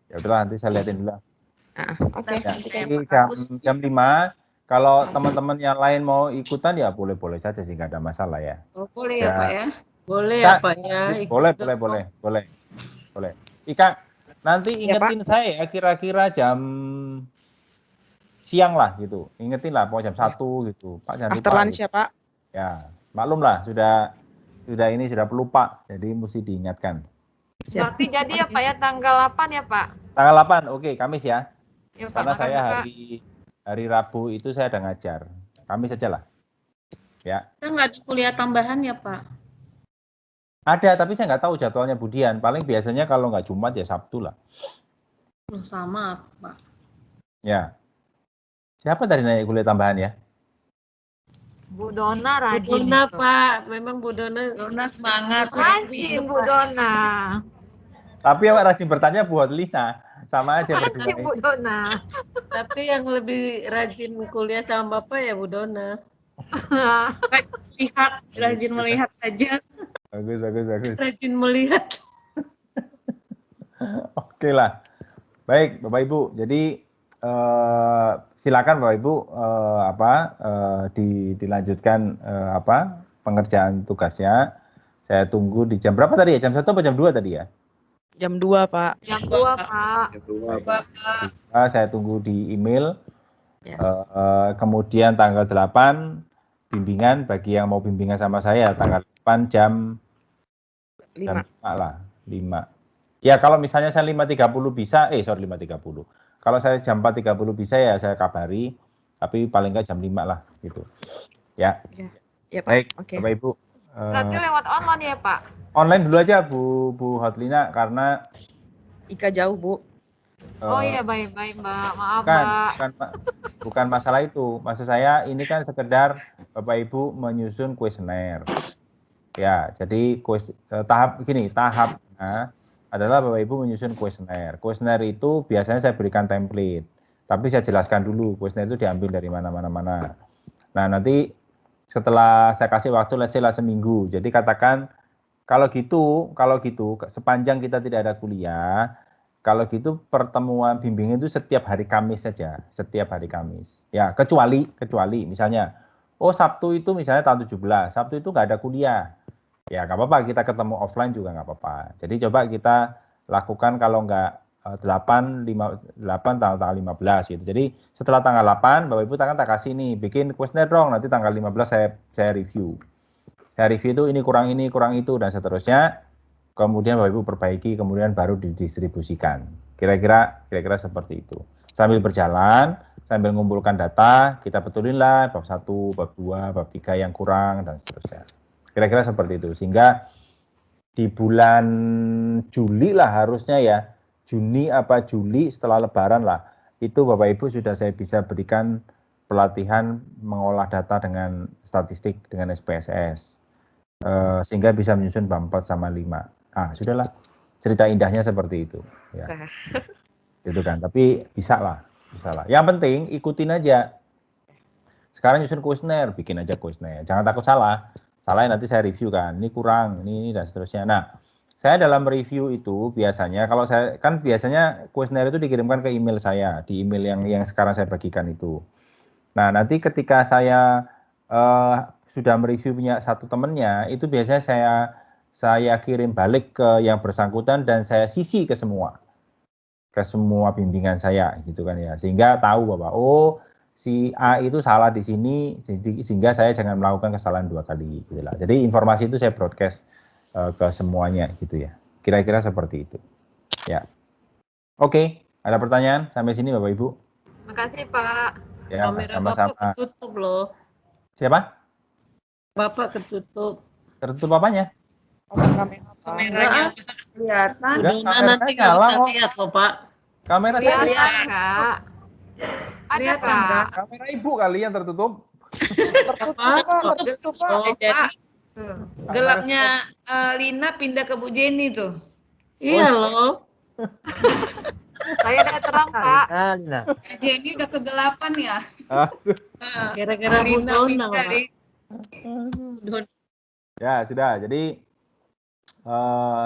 Ya udahlah, nanti saya liatin dulu. Oke. Ya, Nanti jadi kayak jam 5. Kalau teman-teman yang lain mau ikutan ya boleh-boleh saja sih, nggak ada masalah ya. Oh, boleh ya Pak ya? Boleh Kak, ya Pak ya? Boleh. Ika, nanti ingetin saya ya, kira-kira jam siang lah gitu. Ingetin lah, pokoknya jam 1 gitu. Pak jangan after lupa. lunch ya Pak. Ya, maklum lah, sudah pelupa, jadi mesti diingatkan. Berarti jadi ya Pak ya tanggal 8 ya Pak? Tanggal 8, oke, Kamis ya. Ya, Pak, Karena saya makasih, hari Rabu itu saya ada ngajar. Kamis saja lah. Ya. Kita nggak ada kuliah tambahan ya Pak? Ada, tapi saya nggak tahu jadwalnya Budian. Paling biasanya kalau nggak Jumat ya Sabtu lah. Sama Pak. Ya. Siapa tadi naik kuliah tambahan ya? Bu Dona rajin. Bu Dona Pak, memang Bu Dona semangat. Rajin Bu Dona. Tapi yang rajin bertanya buat Lina. Sama aja berdua. Rajin Bu Dona. Tapi yang lebih rajin kuliah sama Bapak ya Bu Dona. Rajin melihat saja. Bagus. Rajin melihat. Oke lah. Baik, Bapak Ibu. Jadi silakan Bapak Ibu dilanjutkan pengerjaan tugasnya. Saya tunggu di jam berapa tadi ya? Jam 1 atau jam 2 tadi ya? Jam 2 Pak. Jam 2 Pak. Saya tunggu di email. Yes. Kemudian tanggal 8 bimbingan bagi yang mau bimbingan sama saya tanggal 8 jam 5 lah. 5. Ya kalau misalnya saya 5.30 bisa, 5.30. Kalau saya jam 4.30 bisa ya saya kabari, tapi paling nggak jam 5 lah gitu. Ya. Ya Pak. Baik, Oke. Bapak Ibu. Berarti lewat online ya Pak? Online dulu aja Bu Hotlina karena Ika jauh Bu. Oh iya baik Mbak, maaf Mbak. Bukan masalah itu. Maksud saya ini kan sekedar Bapak Ibu menyusun kuesioner. Ya, jadi tahapnya adalah Bapak Ibu menyusun kuesioner. Kuesioner itu biasanya saya berikan template, tapi saya jelaskan dulu kuesioner itu diambil dari mana. Nah nanti setelah saya kasih waktu leslah seminggu. Jadi katakan kalau gitu sepanjang kita tidak ada kuliah, kalau gitu pertemuan bimbingan itu setiap hari Kamis saja, setiap hari Kamis. Ya, kecuali misalnya, Sabtu itu misalnya tahun 17, Sabtu itu nggak ada kuliah. Ya, nggak apa-apa, kita ketemu offline juga nggak apa-apa. Jadi coba kita lakukan kalau nggak 8 tanggal 15 gitu. Jadi setelah tanggal 8, Bapak Ibu tak kasih nih, bikin kuesioner dong, nanti tanggal 15 saya review. Saya review itu ini kurang itu, dan seterusnya. Kemudian Bapak Ibu perbaiki, kemudian baru didistribusikan. Kira-kira seperti itu. Sambil berjalan, sambil mengumpulkan data, kita betulin lah bab 1, bab 2, bab 3 yang kurang, dan seterusnya. Kira-kira seperti itu. Sehingga di bulan Juli lah harusnya ya, Juni apa Juli setelah Lebaran lah, itu Bapak Ibu sudah saya bisa berikan pelatihan mengolah data dengan statistik dengan SPSS. Sehingga bisa menyusun bab 4 sama 5. Sudahlah, cerita indahnya seperti itu. Ya. Gitu kan, tapi bisa lah. Yang penting ikutin aja. Sekarang nyusun kuesioner, bikin aja kuesioner. Jangan takut salah. Salahnya nanti saya review kan, ini kurang, ini dan seterusnya. Nah, saya dalam review itu biasanya, kalau saya kan biasanya kuesioner itu dikirimkan ke email saya, di email yang sekarang saya bagikan itu. Nah, nanti ketika saya sudah mereview punya satu temennya, itu biasanya saya kirim balik ke yang bersangkutan dan saya sisi ke semua bimbingan saya gitu kan ya, sehingga tahu bahwa si A itu salah di sini, sehingga saya jangan melakukan kesalahan 2 kali gitu lah. Jadi informasi itu saya broadcast ke semuanya gitu ya. Kira-kira seperti itu. Ya. Oke, ada pertanyaan sampai sini Bapak Ibu? Makasih Pak. Ya, sama-sama. Bapak ketutup loh. Siapa? Bapak ketutup. Tertutup apanya? Kameranya kelihatan. Nanti nggak bisa lihat loh Pak. Kamera saya Kelihatan Kak. Ada Kak. Kamera Ibu kali yang tertutup. Tertutup Pak. Gelapnya Lina pindah ke Bu Jenny tuh. Iya loh. Saya udah terang Pak. Jenny udah kegelapan ya. Kira-kira Bu Dona. Ya, sudah. Jadi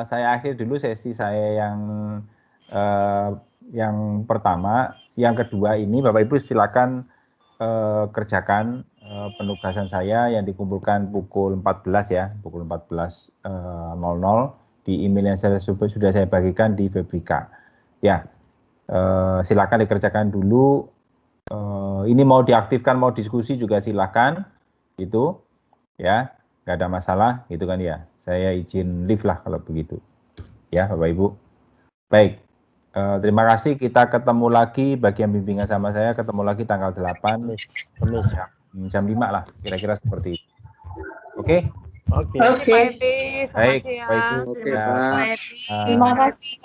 saya akhir dulu sesi saya yang pertama. Yang kedua ini Bapak Ibu silakan kerjakan penugasan saya yang dikumpulkan pukul 14 ya, pukul 14.00 di email yang sudah saya bagikan di Fabrika. Ya, silakan dikerjakan dulu. Ini mau diaktifkan, mau diskusi juga silakan, gitu, ya, nggak ada masalah, gitu kan ya. Saya izin live lah kalau begitu, ya Bapak Ibu. Baik, terima kasih. Kita ketemu lagi bagi yang bimbingan sama saya, ketemu lagi tanggal 8 jam 5 lah, kira-kira seperti itu. Oke? Oke. Baik, Bapak Ibu. Terima kasih.